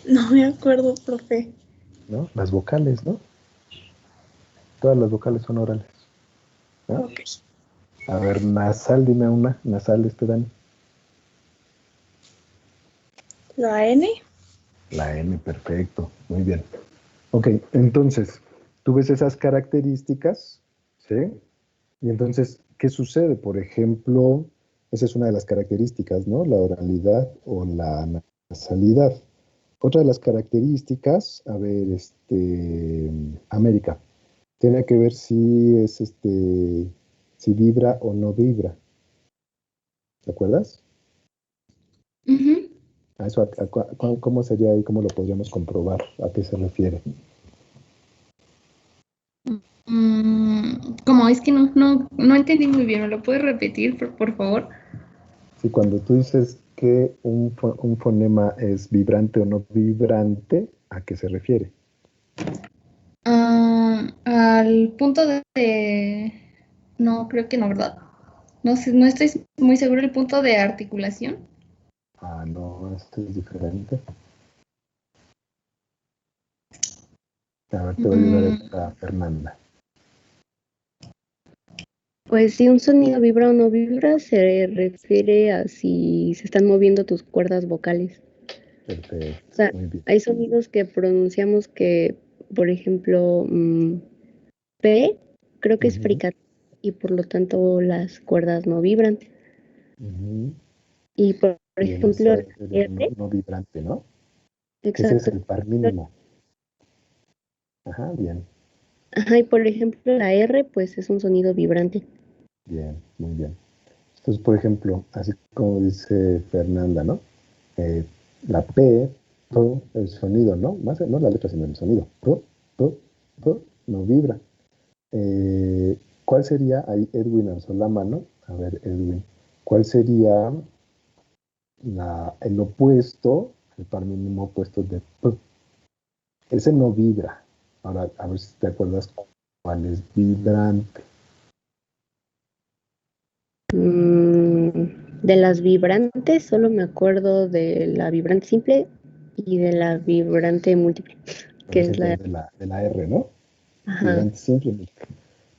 No me acuerdo, profe. ¿No? Las vocales, ¿no? Todas las vocales son orales. ¿No? Ok. A ver, nasal, dime una. Nasal, Dani. La N. La N, perfecto. Muy bien. Ok, entonces, tú ves esas características, ¿sí? Y entonces, ¿qué sucede? Por ejemplo, esa es una de las características, ¿no? La oralidad o la nasalidad. Otra de las características, a ver, América, tiene que ver si es si vibra o no vibra. ¿Te acuerdas? Ujú. A eso, ¿cómo sería ahí? ¿Cómo lo podríamos comprobar? ¿A qué se refiere? Como es que no entendí muy bien, ¿me lo puedes repetir, por favor? Sí, cuando tú dices que un fonema es vibrante o no vibrante, ¿a qué se refiere? Al punto no, creo que no, ¿verdad? No sé, no estoy muy seguro del punto de articulación. Ah, no, esto es diferente. A ver, te voy a ayudar a Fernanda. Pues si un sonido vibra o no vibra, se refiere a si se están moviendo tus cuerdas vocales. Perfecto, O sea, muy bien. hay sonidos que pronunciamos que, por ejemplo, P, creo que es fricativo y por lo tanto las cuerdas no vibran. Y por Bien, ejemplo, esa es la no, R, no vibrante, ¿no? Ese es exacto. el par mínimo. Ajá, bien, Ajá, y por ejemplo, la R, pues es un sonido vibrante. bien, muy bien. Entonces, por ejemplo, así como dice Fernanda, ¿no? La P, P, el sonido, ¿no? Más no la letra, sino el sonido. P, P, P, no vibra. ¿Cuál sería, ahí Edwin alzó la mano, a ver Edwin, ¿cuál sería el opuesto, el par mínimo opuesto de P? Ese no vibra. Ahora, a ver si te acuerdas cuál es vibrante. De las vibrantes, solo me acuerdo de la vibrante simple y de la vibrante múltiple, que es la... De la R, ¿no? Ajá. Vibrante simple.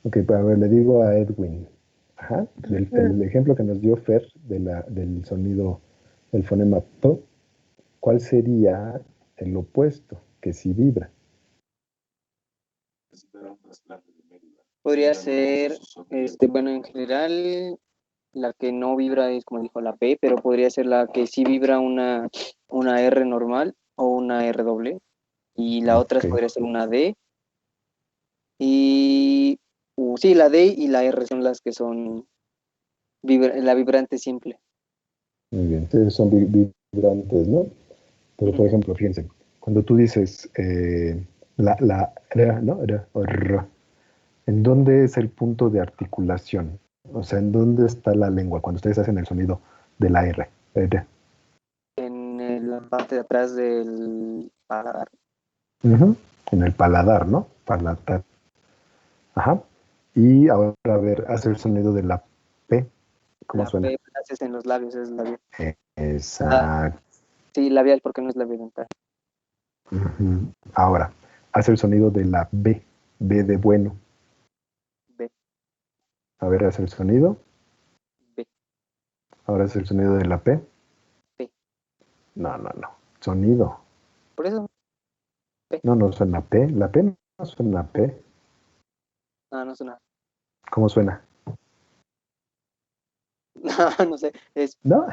Ok, pero a ver, le digo a Edwin. Ajá. Del ejemplo que nos dio Fer del sonido, el fonema P, ¿cuál sería el opuesto? Que sí vibra. Podría ser, bueno, en general, la que no vibra es, como dijo, la P, pero podría ser la que sí vibra una R normal o una R doble. Y la otra podría ser una D. Y sí, la D y la R son las que son la vibrante simple. Muy bien, entonces son vibrantes, ¿no? Pero, por ejemplo, fíjense, cuando tú dices la R, ¿no? R, o R, ¿En dónde es el punto de articulación? O sea, ¿en dónde está la lengua cuando ustedes hacen el sonido de la R? En la parte de atrás del paladar. En el paladar, ¿no? Paladar. Ajá. Y ahora, a ver, hace el sonido de la P. ¿Cómo La suena? P la haces en los labios, es labial. Exacto. Sí, labial porque no es labial dental. Ahora, hace el sonido de la B. B de bueno. B. A ver, hace el sonido. B. Ahora hace el sonido de la P. P. No. Sonido. Por eso. P. No suena P. La P no suena P. No suena. ¿Cómo suena? No sé. Es. ¿No?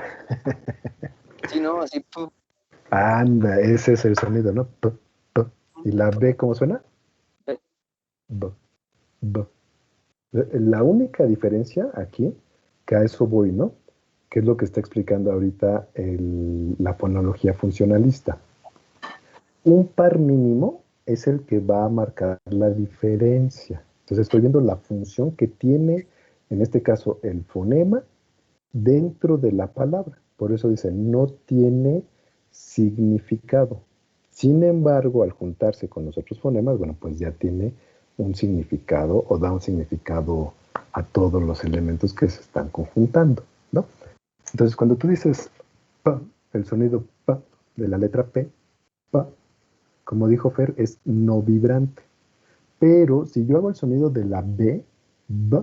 Sí, no, así. P. Anda, ese es el sonido, ¿no? P, P. ¿Y la B cómo suena? B. B, B. La única diferencia aquí, que a eso voy, ¿no? Que es lo que está explicando ahorita la fonología funcionalista. Un par mínimo es el que va a marcar la diferencia. Entonces estoy viendo la función que tiene, en este caso, el fonema dentro de la palabra. Por eso dice, no tiene significado. Sin embargo, al juntarse con los otros fonemas, bueno, pues ya tiene un significado o da un significado a todos los elementos que se están conjuntando, ¿no? Entonces, cuando tú dices P, el sonido P de la letra P, P, como dijo Fer, es no vibrante. Pero si yo hago el sonido de la B, B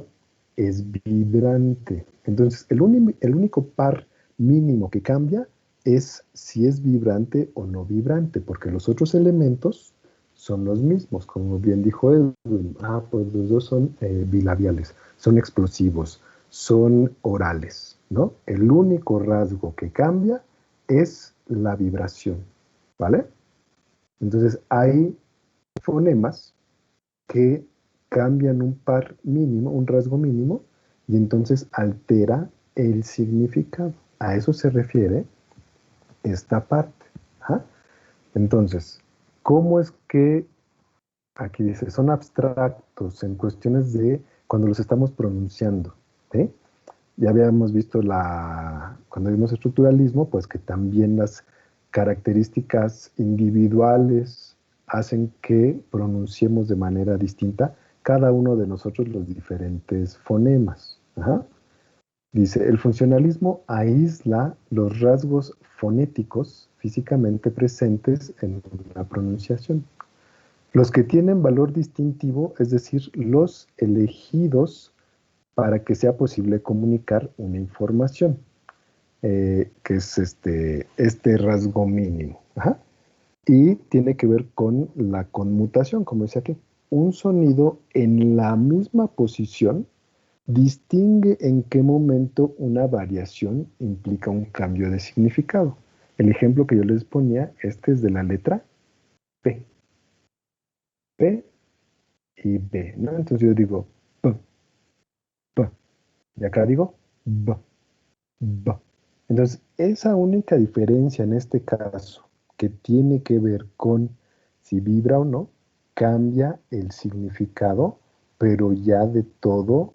es vibrante. Entonces, el único par mínimo que cambia es si es vibrante o no vibrante, porque los otros elementos son los mismos, como bien dijo Edwin. Pues los dos son bilabiales, son explosivos, son orales, ¿no? El único rasgo que cambia es la vibración, ¿vale? Entonces, hay fonemas que cambian un par mínimo, un rasgo mínimo, y entonces altera el significado. A eso se refiere esta parte. ¿Ah? Entonces, ¿cómo es que aquí dice, son abstractos en cuestiones de cuando los estamos pronunciando? ¿Sí? Ya habíamos visto cuando vimos estructuralismo, pues que también las características individuales hacen que pronunciemos de manera distinta cada uno de nosotros los diferentes fonemas. Ajá. Dice, el funcionalismo aísla los rasgos fonéticos físicamente presentes en la pronunciación. Los que tienen valor distintivo, es decir, los elegidos para que sea posible comunicar una información, que es este rasgo mínimo. Ajá. Y tiene que ver con la conmutación, como decía aquí. Un sonido en la misma posición distingue en qué momento una variación implica un cambio de significado. El ejemplo que yo les ponía, este es de la letra P. P y B, ¿no? Entonces yo digo P, P. Y acá digo B, B. Entonces, esa única diferencia en este caso, que tiene que ver con si vibra o no, cambia el significado, pero ya de todo,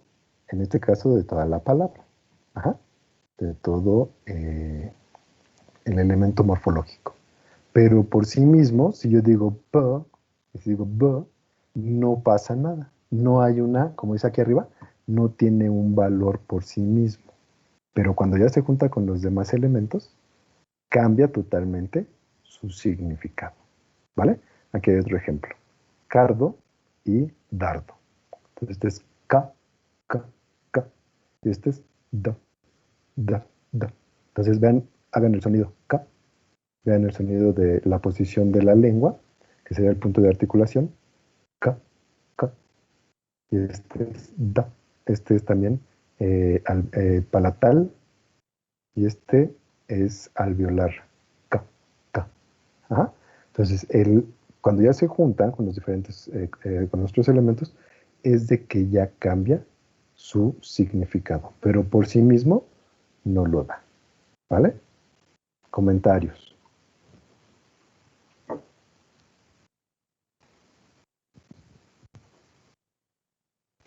en este caso de toda la palabra. Ajá. De todo el elemento morfológico. Pero por sí mismo, si yo digo P, y si digo B, no pasa nada. No hay como dice aquí arriba, no tiene un valor por sí mismo. Pero cuando ya se junta con los demás elementos, cambia totalmente su significado. ¿Vale? Aquí hay otro ejemplo. Cardo y dardo. Entonces este es K, K, K. Y este es D, D, D. Entonces vean, hagan el sonido K. Vean el sonido de la posición de la lengua, que sería el punto de articulación. K, K. Y este es D. Este es también palatal. Y este es alveolar. K, K. Ajá. Entonces, cuando ya se juntan con los diferentes, con los otros elementos, es de que ya cambia su significado, pero por sí mismo no lo da. ¿Vale? Comentarios.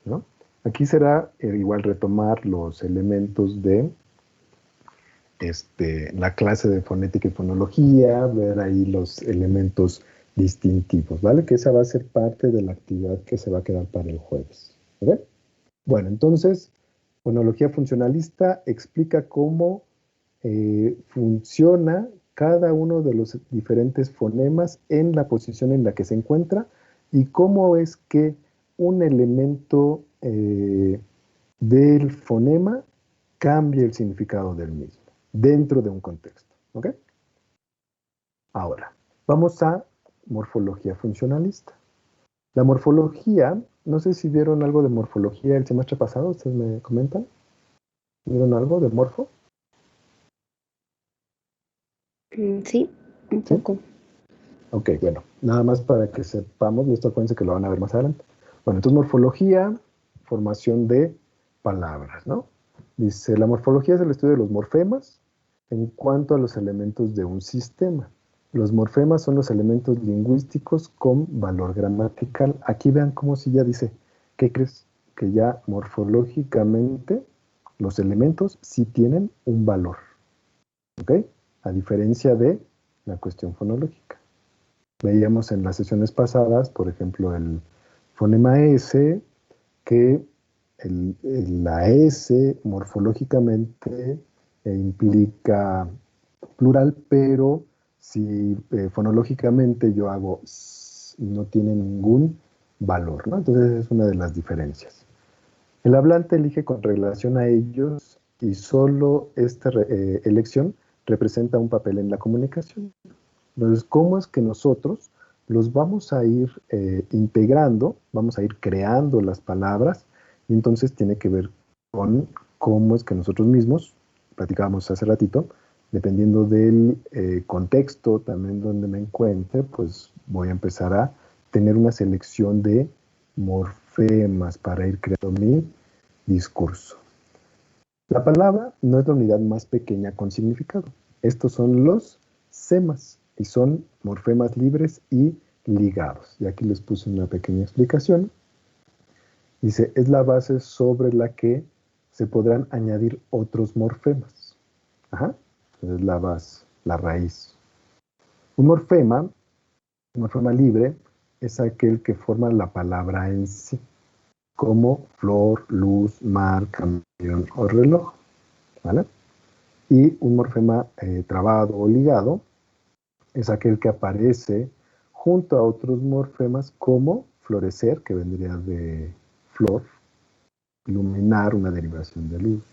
¿no? Aquí será igual retomar los elementos de la clase de fonética y fonología, ver ahí los elementos distintivos, ¿vale? Que esa va a ser parte de la actividad que se va a quedar para el jueves. ¿Ok? Bueno, entonces, fonología funcionalista explica cómo funciona cada uno de los diferentes fonemas en la posición en la que se encuentra y cómo es que un elemento del fonema cambia el significado del mismo dentro de un contexto. ¿Ok? Ahora, vamos a morfología funcionalista. La morfología, no sé si vieron algo de morfología el semestre pasado, ¿ustedes me comentan? ¿Vieron algo de morfo? Sí, un poco. Ok, bueno, nada más para que sepamos, y esto acuérdense que lo van a ver más adelante. Bueno, entonces morfología, formación de palabras, ¿no? Dice, la morfología es el estudio de los morfemas en cuanto a los elementos de un sistema. Los morfemas son los elementos lingüísticos con valor gramatical. Aquí vean cómo si ya dice, ¿qué crees? Que ya morfológicamente los elementos sí tienen un valor, ¿ok? A diferencia de la cuestión fonológica. Veíamos en las sesiones pasadas, por ejemplo, el fonema S, que la S morfológicamente implica plural, pero si fonológicamente yo hago S, no tiene ningún valor, ¿no? Entonces es una de las diferencias. El hablante elige con relación a ellos y solo esta elección representa un papel en la comunicación. Entonces, ¿cómo es que nosotros los vamos a ir integrando, vamos a ir creando las palabras? Y entonces tiene que ver con cómo es que nosotros mismos, platicábamos hace ratito, dependiendo del contexto también donde me encuentre, pues voy a empezar a tener una selección de morfemas para ir creando mi discurso. La palabra no es la unidad más pequeña con significado. Estos son los semas y son morfemas libres y ligados. Y aquí les puse una pequeña explicación. Dice, es la base sobre la que se podrán añadir otros morfemas. Ajá. Es la base, la raíz. Un morfema libre, es aquel que forma la palabra en sí, como flor, luz, mar, camión o reloj. ¿Vale? Y un morfema trabado o ligado es aquel que aparece junto a otros morfemas como florecer, que vendría de flor, iluminar, una derivación de luz,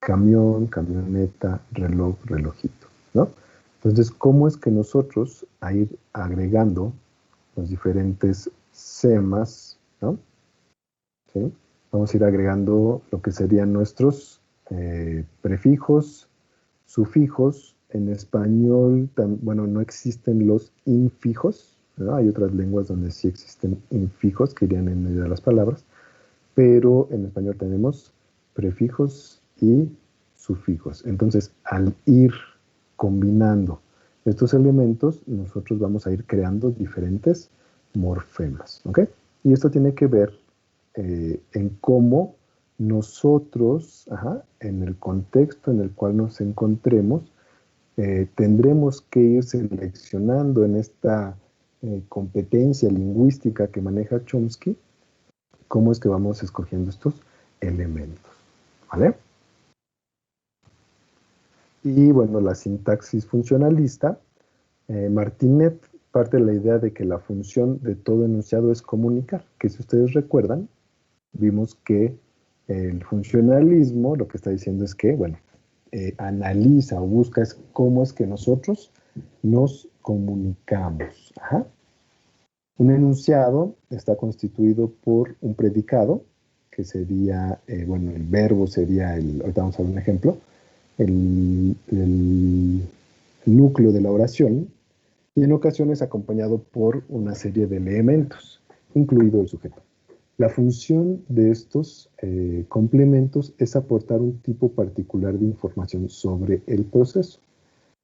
camión, camioneta, reloj, relojito, ¿no? Entonces, ¿cómo es que nosotros a ir agregando los diferentes semas, ¿no? ¿Sí? Vamos a ir agregando lo que serían nuestros prefijos, sufijos. En español, bueno, no existen los infijos, ¿no? Hay otras lenguas donde sí existen infijos que irían en medio de las palabras, pero en español tenemos prefijos y sufijos. Entonces, al ir combinando estos elementos, nosotros vamos a ir creando diferentes morfemas, ¿ok? Y esto tiene que ver en cómo nosotros, en el contexto en el cual nos encontremos, tendremos que ir seleccionando en esta competencia lingüística que maneja Chomsky, cómo es que vamos escogiendo estos elementos, ¿vale? Y bueno, la sintaxis funcionalista, Martinet parte de la idea de que la función de todo enunciado es comunicar, que si ustedes recuerdan, vimos que el funcionalismo lo que está diciendo es que, bueno, analiza o busca es cómo es que nosotros nos comunicamos. Ajá. Un enunciado está constituido por un predicado, que sería, bueno, el verbo sería ahorita vamos a ver un ejemplo, el núcleo de la oración, y en ocasiones acompañado por una serie de elementos, incluido el sujeto. La función de estos complementos es aportar un tipo particular de información sobre el proceso,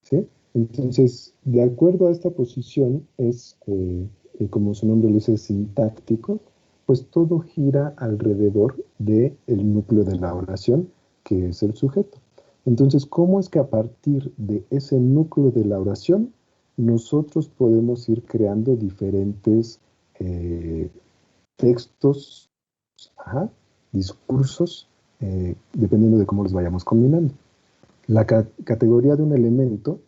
¿sí? Entonces, de acuerdo a esta posición, es, como su nombre lo dice, sintáctico, Pues todo gira alrededor del núcleo de la oración, que es el sujeto. Entonces, ¿cómo es que a partir de ese núcleo de la oración nosotros podemos ir creando diferentes textos, discursos, dependiendo de cómo los vayamos combinando? La categoría de un elemento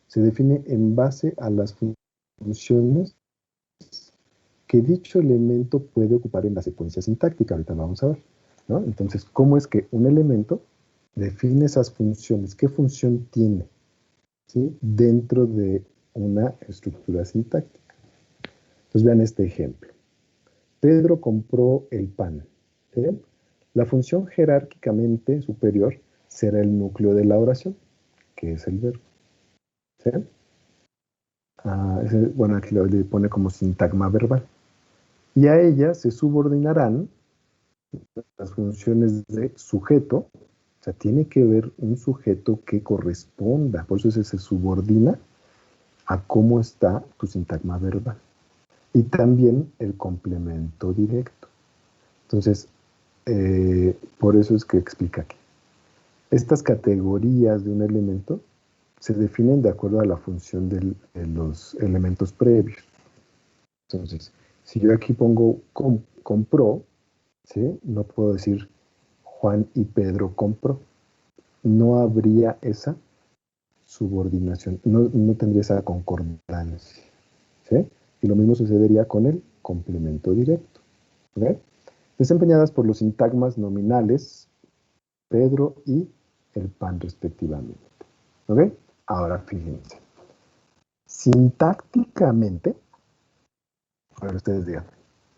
se define en base a las funciones que dicho elemento puede ocupar en la secuencia sintáctica. Ahorita lo vamos a ver, ¿no? Entonces, ¿cómo es que un elemento define esas funciones? ¿Qué función tiene? ¿Sí? Dentro de una estructura sintáctica. Entonces, vean este ejemplo. Pedro compró el pan. ¿Sí? La función jerárquicamente superior será el núcleo de la oración, que es el verbo. ¿Sí? Bueno, aquí le pone como sintagma verbal. Y a ella se subordinarán las funciones de sujeto. O sea, tiene que haber un sujeto que corresponda. Por eso se subordina a cómo está tu sintagma verbal. Y también el complemento directo. Entonces, por eso es que explica aquí. Estas categorías de un elemento se definen de acuerdo a la función de los elementos previos. Entonces, si yo aquí pongo compró, ¿sí? No puedo decir Juan y Pedro compró. No habría esa subordinación, no tendría esa concordancia. ¿Sí? Y lo mismo sucedería con el complemento directo. ¿Okay? Desempeñadas por los sintagmas nominales Pedro y el pan respectivamente. ¿Ok? Ahora fíjense. Sintácticamente, a ver, ustedes digan,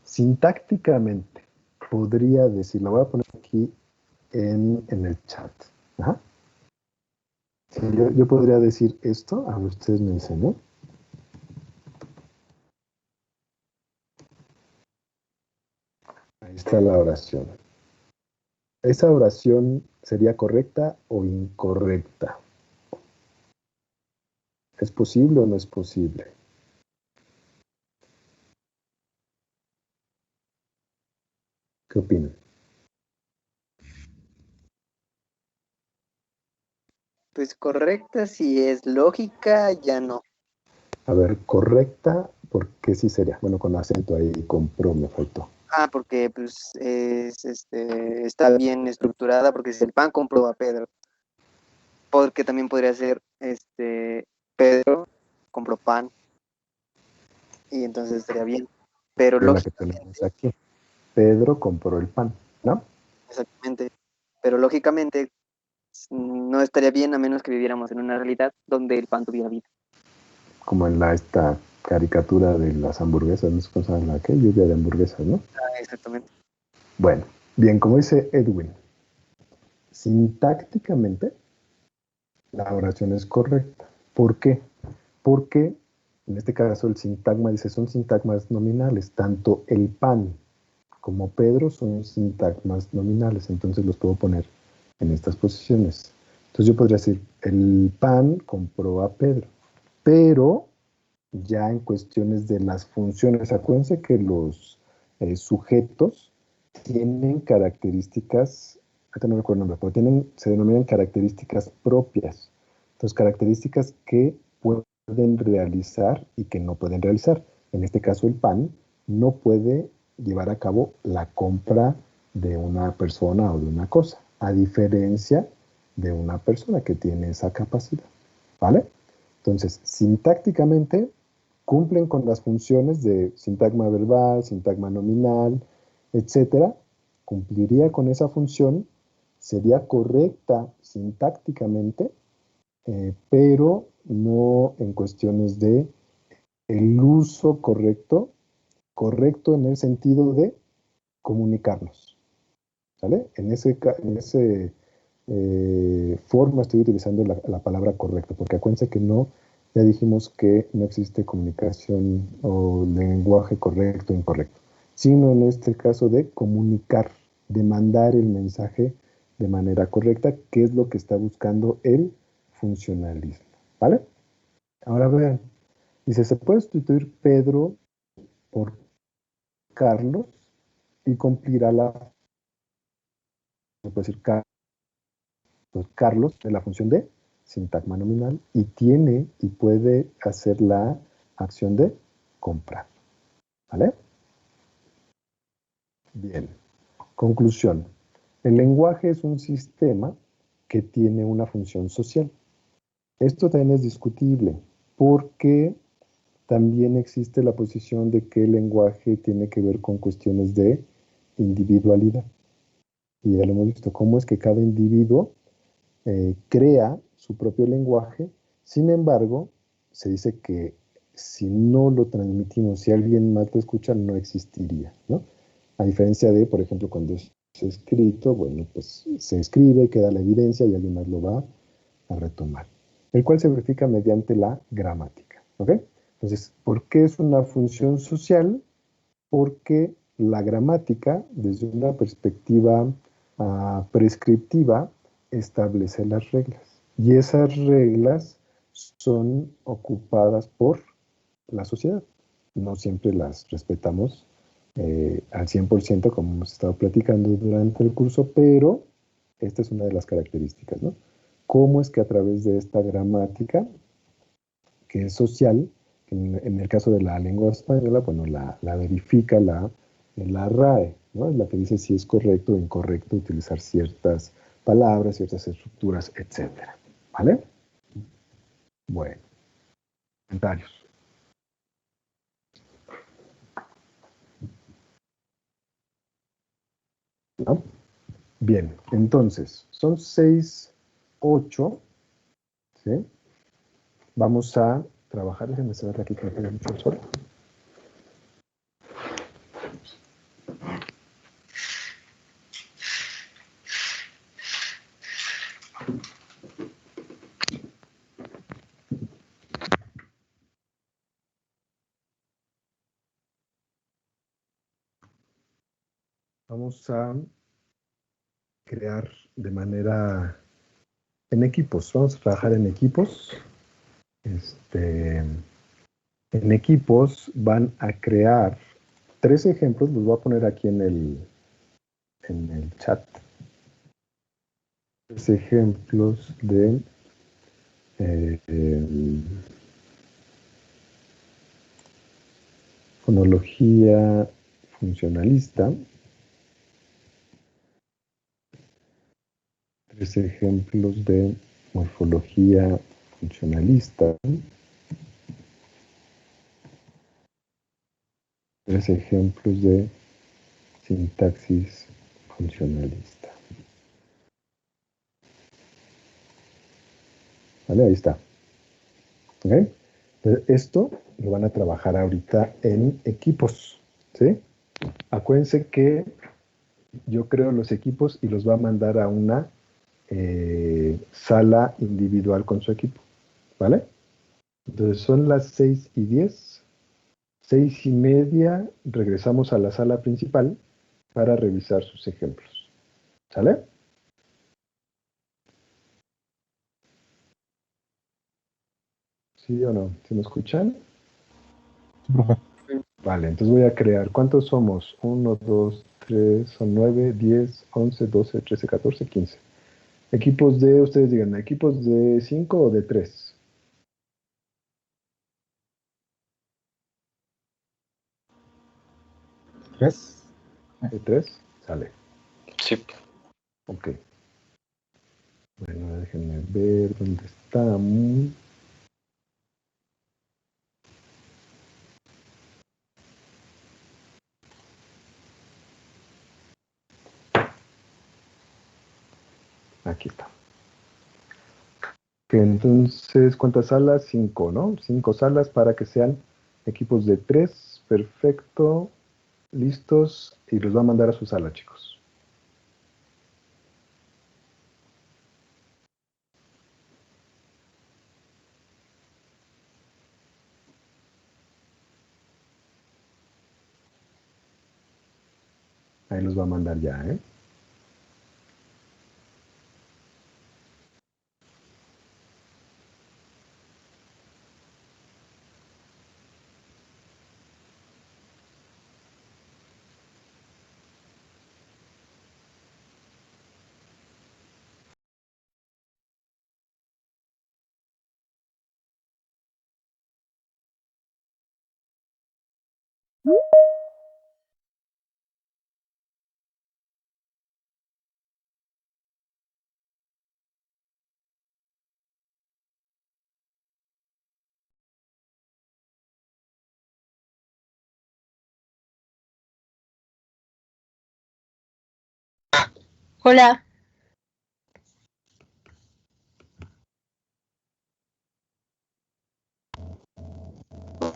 sintácticamente podría decir, lo voy a poner aquí en el chat. Ajá. Sí, yo podría decir esto, a ver, ustedes me dicen, ¿no? Ahí está la oración. ¿Esa oración sería correcta o incorrecta? ¿Es posible o no es posible? ¿Qué opinan? Pues correcta, si es lógica, ya no. A ver, correcta, ¿por qué sí sería? Bueno, con acento ahí, compró, me faltó. Porque pues está bien estructurada, porque si el pan compró a Pedro, porque también podría ser Pedro compró pan, y entonces estaría bien. Pero Es la que lógicamente, tenemos aquí. Pedro compró el pan, ¿no? exactamente, pero lógicamente no estaría bien a menos que viviéramos en una realidad donde el pan tuviera vida. Como en esta caricatura de las hamburguesas, no sé cómo se llama la que lluvia de hamburguesas, ¿no? Exactamente. Bueno, bien, como dice Edwin, sintácticamente la oración es correcta. ¿Por qué? Porque en este caso el sintagma dice son sintagmas nominales, tanto el pan como Pedro son sintagmas nominales, entonces los puedo poner en estas posiciones. Entonces yo podría decir, el pan compró a Pedro, pero ya en cuestiones de las funciones, acuérdense que los sujetos tienen características, ahorita no recuerdo el nombre, pero se denominan características propias. Entonces, características que pueden realizar y que no pueden realizar. En este caso, el pan no puede llevar a cabo la compra de una persona o de una cosa, a diferencia de una persona que tiene esa capacidad. ¿Vale? Entonces, sintácticamente cumplen con las funciones de sintagma verbal, sintagma nominal, etcétera. Cumpliría con esa función, sería correcta sintácticamente, pero no en cuestiones de el uso correcto en el sentido de comunicarnos. ¿Vale? En ese forma estoy utilizando la palabra correcto, porque acuérdense que no, ya dijimos que no existe comunicación o lenguaje correcto o incorrecto, sino en este caso de comunicar, de mandar el mensaje de manera correcta, que es lo que está buscando el funcionalismo. ¿Vale? Ahora vean, dice, ¿se puede sustituir Pedro por Carlos? y cumplirá se puede decir, pues Carlos es la función de sintagma nominal y tiene y puede hacer la acción de comprar. ¿Vale? Bien. Conclusión. El lenguaje es un sistema que tiene una función social. Esto también es discutible porque también existe la posición de que el lenguaje tiene que ver con cuestiones de individualidad. Y ya lo hemos visto, cómo es que cada individuo crea su propio lenguaje. Sin embargo, se dice que si no lo transmitimos, si alguien más lo escucha, no existiría, ¿no? A diferencia de, por ejemplo, cuando es escrito, bueno, pues se escribe, queda la evidencia y alguien más lo va a retomar, el cual se verifica mediante la gramática, ¿ok? Entonces, ¿por qué es una función social? Porque la gramática, desde una perspectiva prescriptiva, establece las reglas. Y esas reglas son ocupadas por la sociedad. No siempre las respetamos al 100%, como hemos estado platicando durante el curso, pero esta es una de las características, ¿no? Cómo es que a través de esta gramática, que es social, en el caso de la lengua española, bueno, la verifica la RAE, ¿no? Es la que dice si es correcto o incorrecto utilizar ciertas palabras, ciertas estructuras, etcétera. ¿Vale? Bueno, comentarios. ¿No? Bien, entonces, son 6, 8, ¿sí? Vamos a trabajar, déjenme cerrar aquí que me pega mucho el sol. Vamos a crear de manera en equipos. Vamos a trabajar en equipos. En equipos van a crear 3 ejemplos. Los voy a poner aquí en el chat. 3 ejemplos de fonología funcionalista. 3 ejemplos de morfología funcionalista. 3 ejemplos de sintaxis funcionalista. ¿Vale? Ahí está. ¿Ok? Entonces, esto lo van a trabajar ahorita en equipos. ¿Sí? Acuérdense que yo creo los equipos y los va a mandar a una sala individual con su equipo. ¿Vale? Entonces son las 6:10. 6:30 regresamos a la sala principal para revisar sus ejemplos. ¿Sale? ¿Sí o no? ¿Sí me escuchan? Sí, profe. Vale, entonces voy a crear. ¿Cuántos somos? 1, 2, 3, son 9, 10, 11, 12, 13, 14, 15. Equipos de, ustedes digan, ¿equipos de 5 o de 3? ¿Tres? ¿De 3? Sale. Sí. Ok. Bueno, déjenme ver dónde estamos. Aquí está. Que entonces, ¿cuántas salas? 5, ¿no? 5 salas para que sean equipos de 3. Perfecto. Listos. Y los va a mandar a su sala, chicos. Ahí los va a mandar ya, ¿eh? Hola.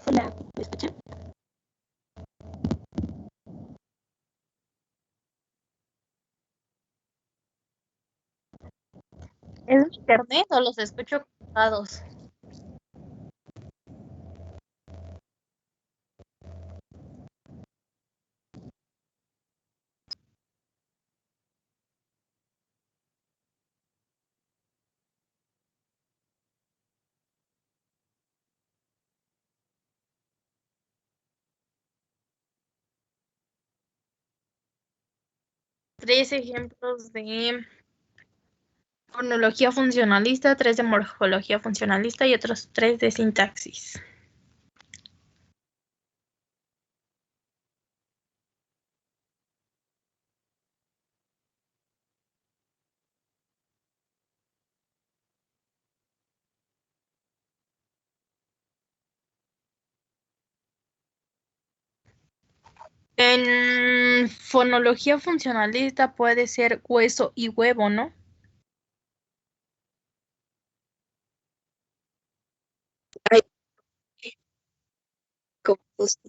Hola, ¿me escuchan? ¿Es mi internet o los escucho cortados? Tres ejemplos de fonología funcionalista, 3 de morfología funcionalista y otros 3 de sintaxis. En fonología funcionalista puede ser hueso y huevo, ¿no? Ay, confuso.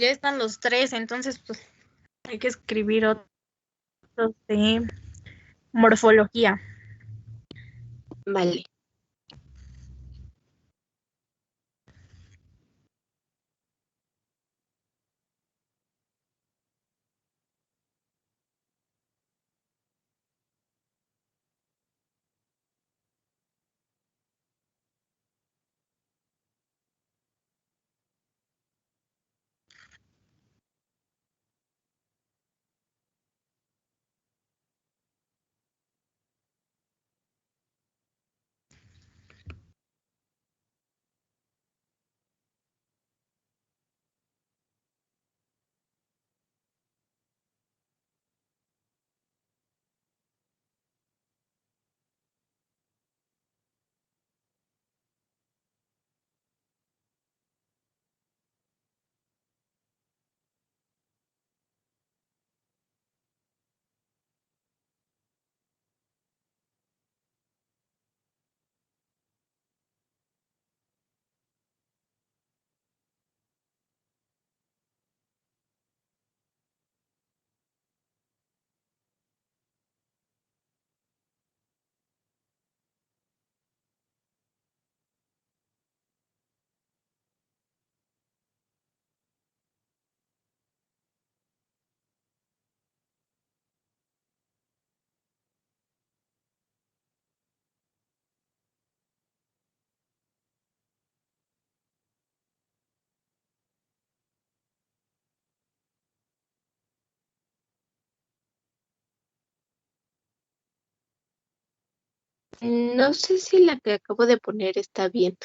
Ya están los tres, entonces pues hay que escribir otros de morfología. Vale. No sé si la que acabo de poner está bien.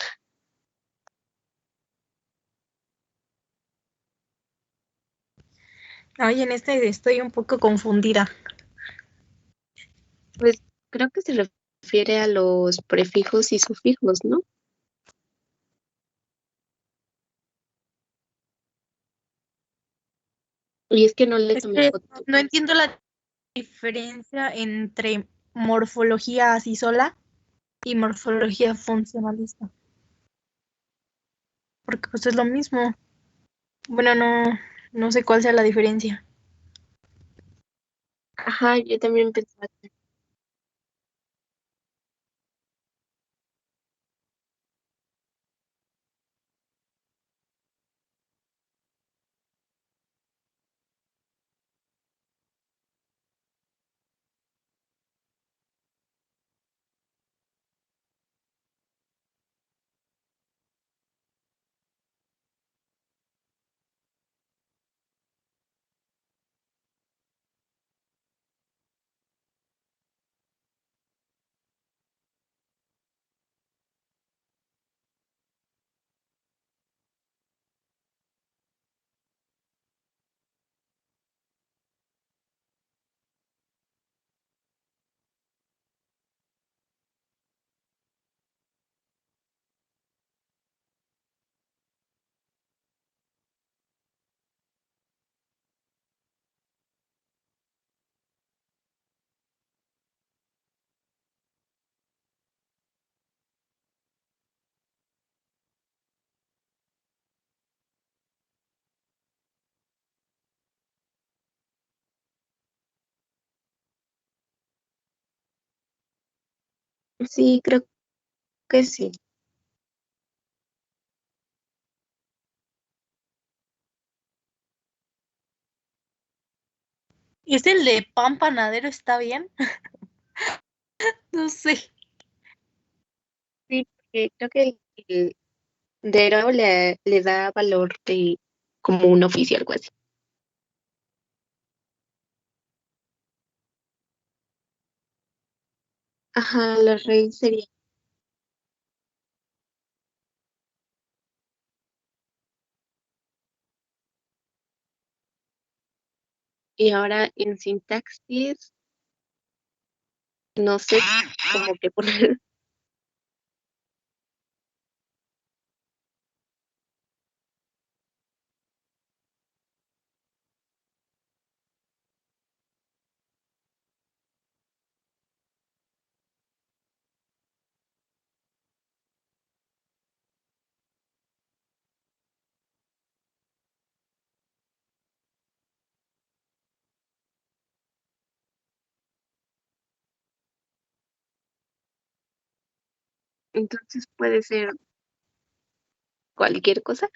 Ay, en este estoy un poco confundida. Pues creo que se refiere a los prefijos y sufijos, ¿no? Y es que no le Es tomé que foto. no entiendo la diferencia entre morfología así sola y morfología funcionalista. Porque pues es lo mismo. Bueno, No sé cuál sea la diferencia. Ajá, yo también pensaba. Sí, creo que sí. ¿Es el de pan panadero está bien? No sé. Sí, porque creo que el dero le da valor de como un oficio, algo así. Ajá, los reyes serían. Y ahora en sintaxis, no sé cómo que poner. Entonces puede ser cualquier cosa.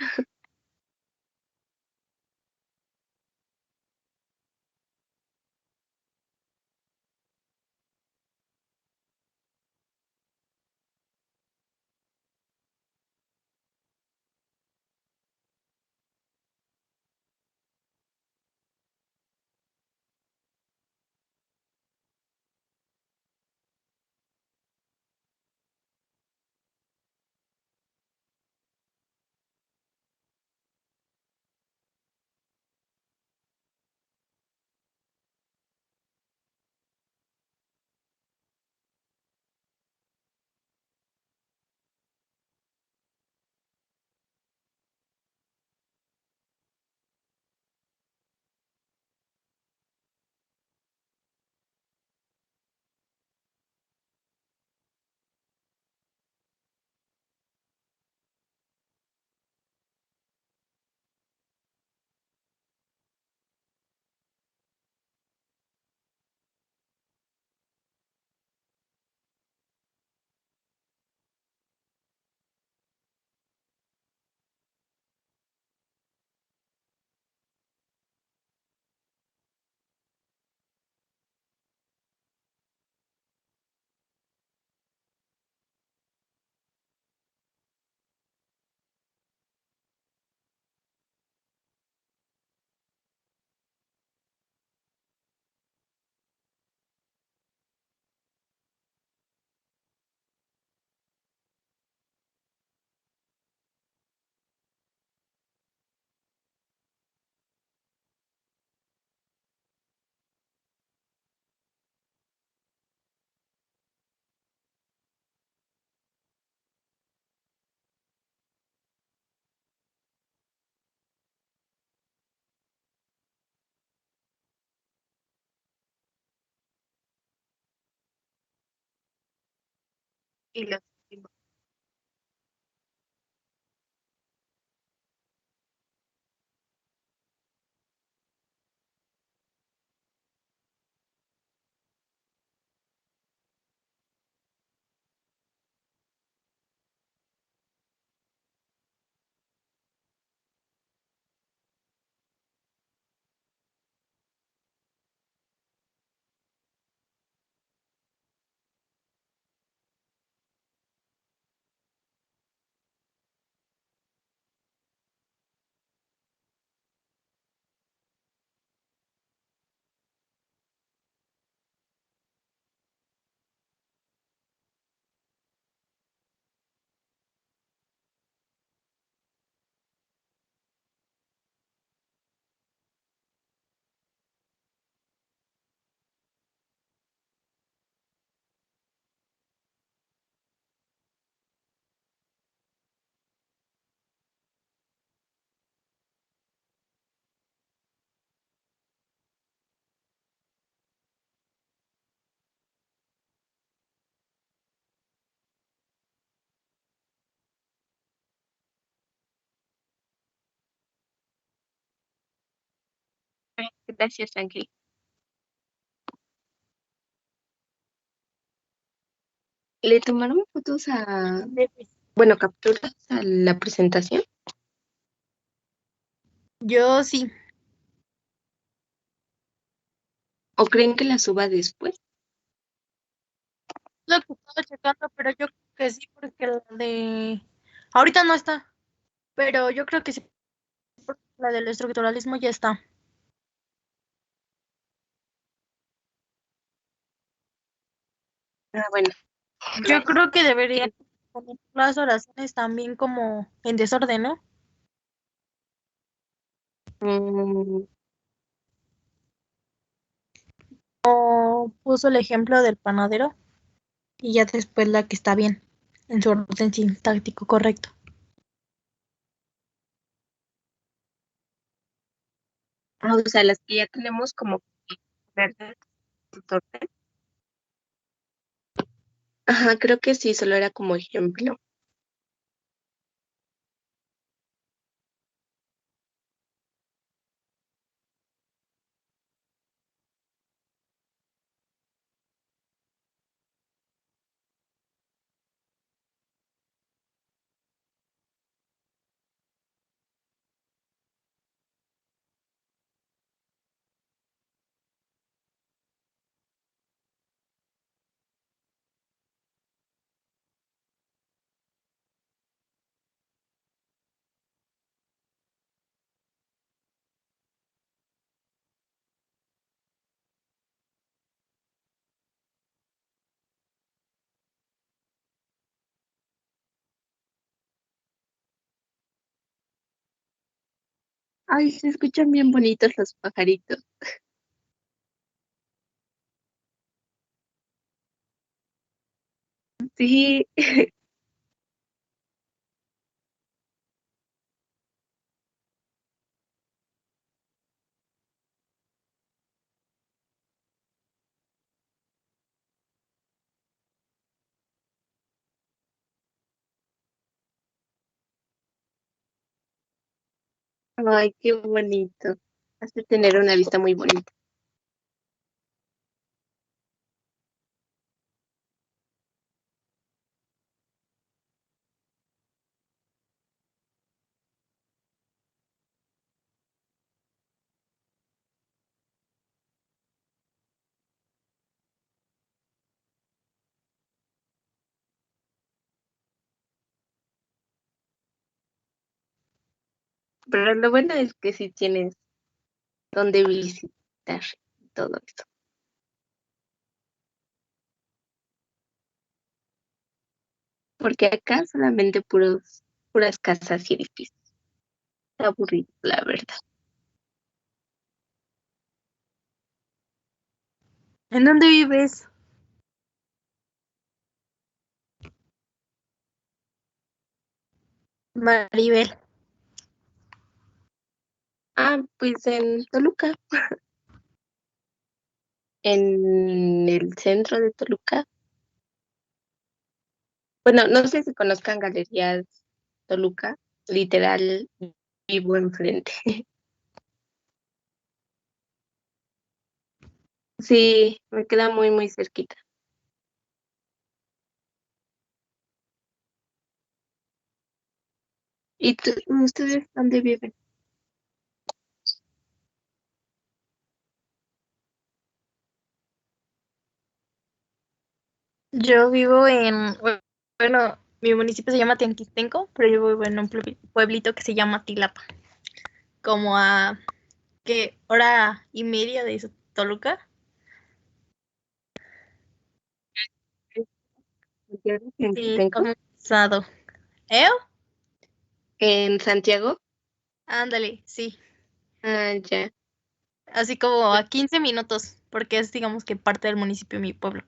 Y los Gracias, Ángel. ¿Le tomaron fotos bueno, capturas a la presentación? Yo sí. ¿O creen que la suba después? Lo que estaba checando, pero yo creo que sí, porque la de... Ahorita no está, pero yo creo que sí, porque la del estructuralismo ya está. Bueno. Yo creo que deberían poner las oraciones también como en desorden, ¿no? O puso el ejemplo del panadero y ya después la que está bien, en su orden sintáctico correcto. O sea, las que ya tenemos como ¿verdad? Ajá, creo que sí, solo era como ejemplo. Ay, se escuchan bien bonitos los pajaritos. Sí. Ay, qué bonito. Hace tener una vista muy bonita. Pero lo bueno es que sí tienes donde visitar y todo eso. Porque acá solamente puras casas y edificios. Está aburrido, la verdad. ¿En dónde vives? Maribel. Ah, pues en Toluca, en el centro de Toluca. Bueno, no sé si conozcan Galerías Toluca, literal vivo enfrente. Sí, me queda muy, muy cerquita. ¿Y ustedes dónde viven? Yo vivo bueno, mi municipio se llama Tianquistenco, pero yo vivo en un pueblito que se llama Tilapa, como a, ¿qué? Hora y media de Toluca. Sí, ¿Tenco? como pesado. ¿Eh? ¿En Santiago? Ándale, sí. Ah, ya. Así como a 15 minutos, porque es, digamos que parte del municipio de mi pueblo.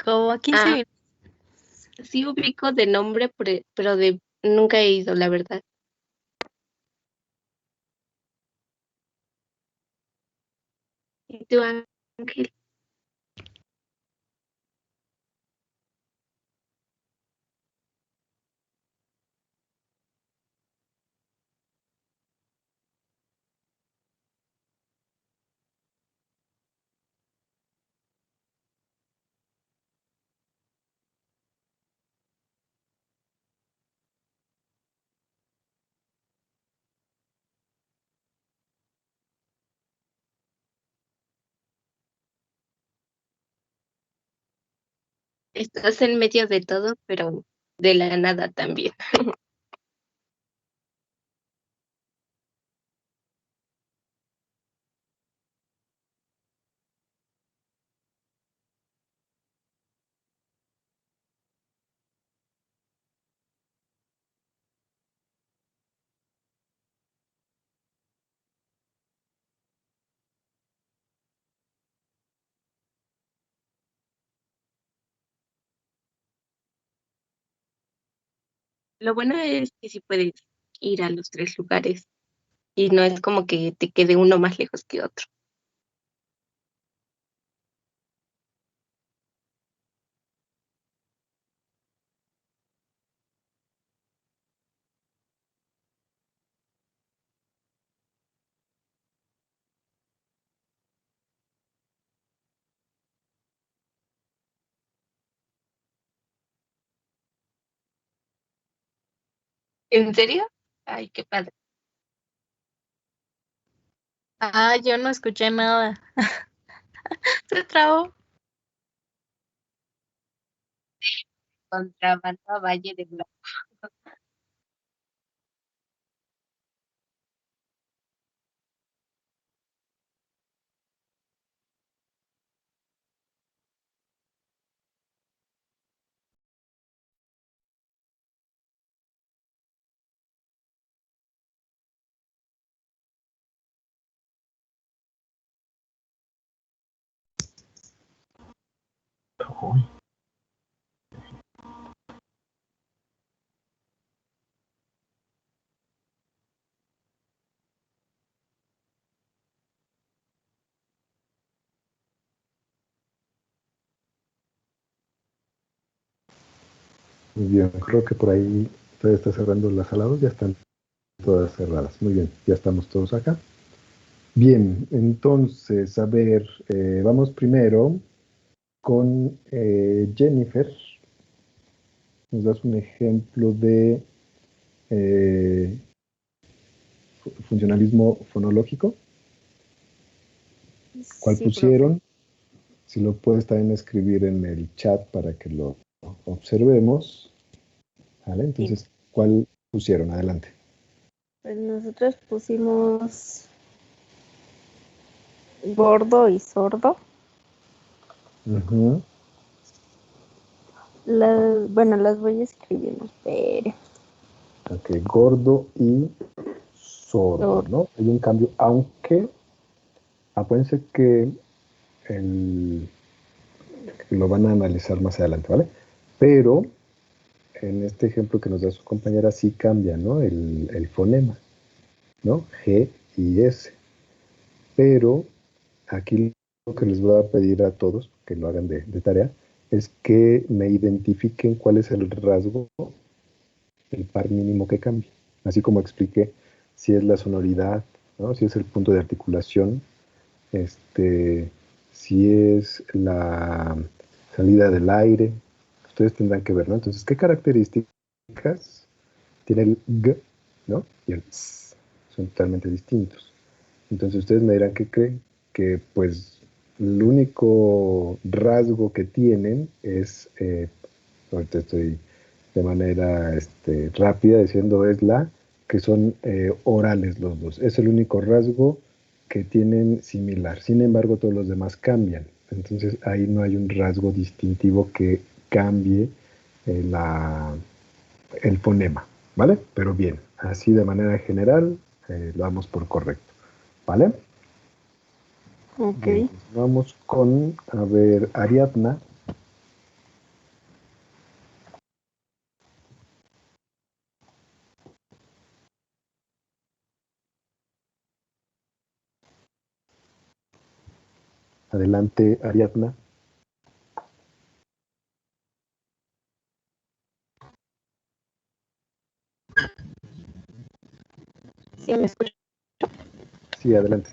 Como a 15 Ah, minutos. sí ubico de nombre, pero de nunca he ido, la verdad. ¿Y tú, Ángel? Estás en medio de todo, pero de la nada también. Lo bueno es que sí puedes ir a los 3 lugares y no es como que te quede uno más lejos que otro. ¿En serio? Ay, qué padre. Ah, yo no escuché nada. Se trabó. Contrabanda Valle de Blanco. Uy, Muy bien, creo que por ahí todavía está cerrando las saladas, ya están todas cerradas. Muy bien, ya estamos todos acá. Bien, entonces, a ver, vamos primero con Jennifer. ¿Nos das un ejemplo de funcionalismo fonológico? ¿Cuál Sí, profe. pusieron? Si lo puedes también escribir en el chat para que lo observemos. ¿Vale? Sí. Entonces, ¿cuál pusieron? Adelante. Pues nosotros pusimos gordo y sordo. Ujú. Bueno, las voy escribiendo. Espere. Ok, gordo y sordo, ¿no? Hay un cambio, aunque acuérdense que lo van a analizar más adelante, ¿vale? Pero en este ejemplo que nos da su compañera sí cambia, ¿no? El fonema, ¿no? G y S. Pero aquí lo que les voy a pedir a todos, que lo hagan de tarea, es que me identifiquen cuál es el rasgo, el par mínimo que cambia. Así como expliqué, si es la sonoridad, ¿no? Si es el punto de articulación, si es la salida del aire, ustedes tendrán que ver, ¿no? Entonces, ¿qué características tiene el G, ¿no? Y el S? Son totalmente distintos. Entonces, ustedes me dirán qué creen, que pues el único rasgo que tienen es, ahorita estoy de manera rápida diciendo es que son orales los dos. Es el único rasgo que tienen similar. Sin embargo, todos los demás cambian. Entonces ahí no hay un rasgo distintivo que cambie el fonema, ¿vale? Pero bien, así de manera general lo damos por correcto, ¿vale? Ok. Bien, pues vamos con, a ver, Ariadna. Adelante, Ariadna. Sí, me escucho. Sí, adelante.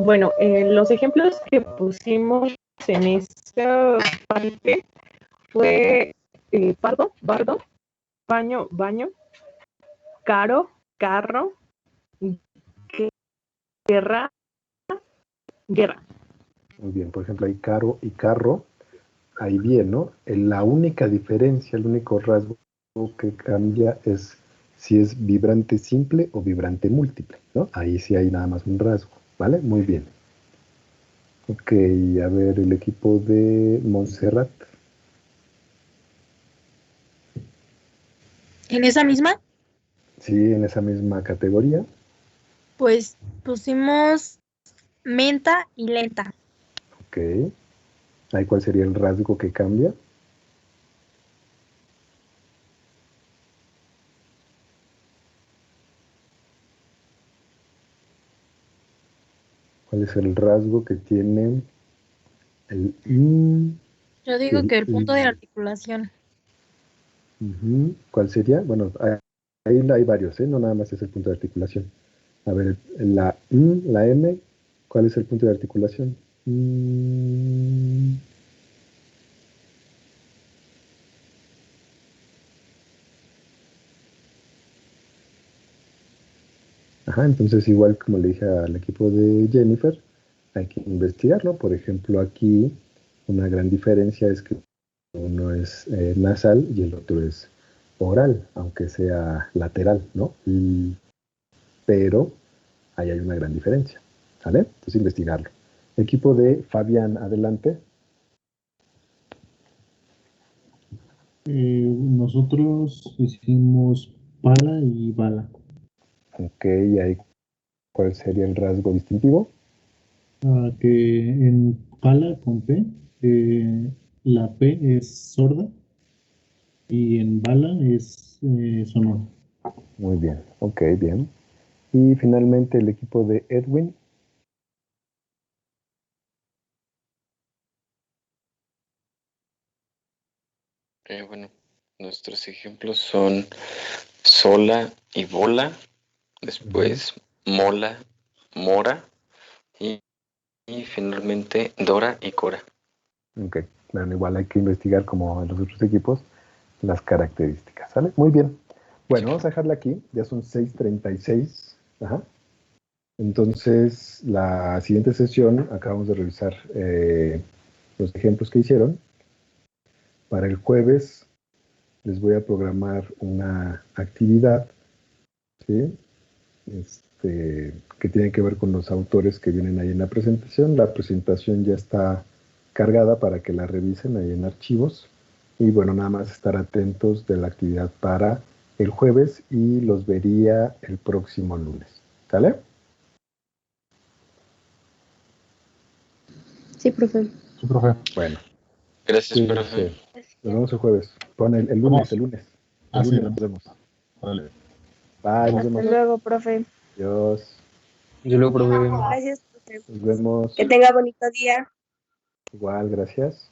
Bueno, los ejemplos que pusimos en esta parte fue pardo, bardo, baño, baño, caro, carro, guerra, guerra. Muy bien, por ejemplo, hay caro y carro. ahí bien, ¿no? La única diferencia, el único rasgo que cambia es si es vibrante simple o vibrante múltiple, ¿no? Ahí sí hay nada más un rasgo, ¿vale? Muy bien. Ok, a ver, el equipo de Montserrat. En esa misma, Sí, en esa misma categoría. pues pusimos menta y lenta. Ok. Ahí, ¿cuál sería el rasgo que cambia? ¿Cuál es el rasgo que tiene el in Yo y digo el que el punto de in? articulación. Ujú. ¿Cuál sería? Bueno, ahí hay varios, ¿eh? No nada más es el punto de articulación. A ver, la I, la M, ¿cuál es el punto de articulación? Mm, Ajá, entonces igual como le dije al equipo de Jennifer, hay que investigarlo. Por ejemplo, aquí una gran diferencia es que uno es nasal y el otro es oral, aunque sea lateral, ¿no? Pero ahí hay una gran diferencia, ¿sale? Entonces investigarlo. Equipo de Fabián, adelante. Nosotros hicimos pala y bala. Ok, ahí, ¿cuál sería el rasgo distintivo? Que en pala con P, la P es sorda y en bala es sonora. Muy bien, ok, bien. Y finalmente el equipo de Edwin. Bueno, nuestros ejemplos son sola y bola, después mola, mora y finalmente Dora y Cora. Ok, bueno, igual hay que investigar como en los otros equipos las características, ¿sale? Muy bien. Bueno, vamos a dejarla aquí, ya son 6:36. Ajá. Entonces, la siguiente sesión acabamos de revisar los ejemplos que hicieron. Para el jueves les voy a programar una actividad, ¿sí? Que tiene que ver con los autores que vienen ahí en la presentación. La presentación ya está cargada para que la revisen ahí en archivos. Y bueno, nada más estar atentos de la actividad para el jueves y los vería el próximo lunes. ¿Sale? Sí, profe. Sí, profe. Bueno, Gracias, cuídense. profe. Nos vemos el jueves. Pon el lunes, Vamos. el lunes. El Así, lunes nos vemos. Vale. Bye, nos Hasta vemos. luego, profe. Adiós. Yo profe. Gracias, profe. Nos vemos. Que tenga bonito día. Igual, gracias.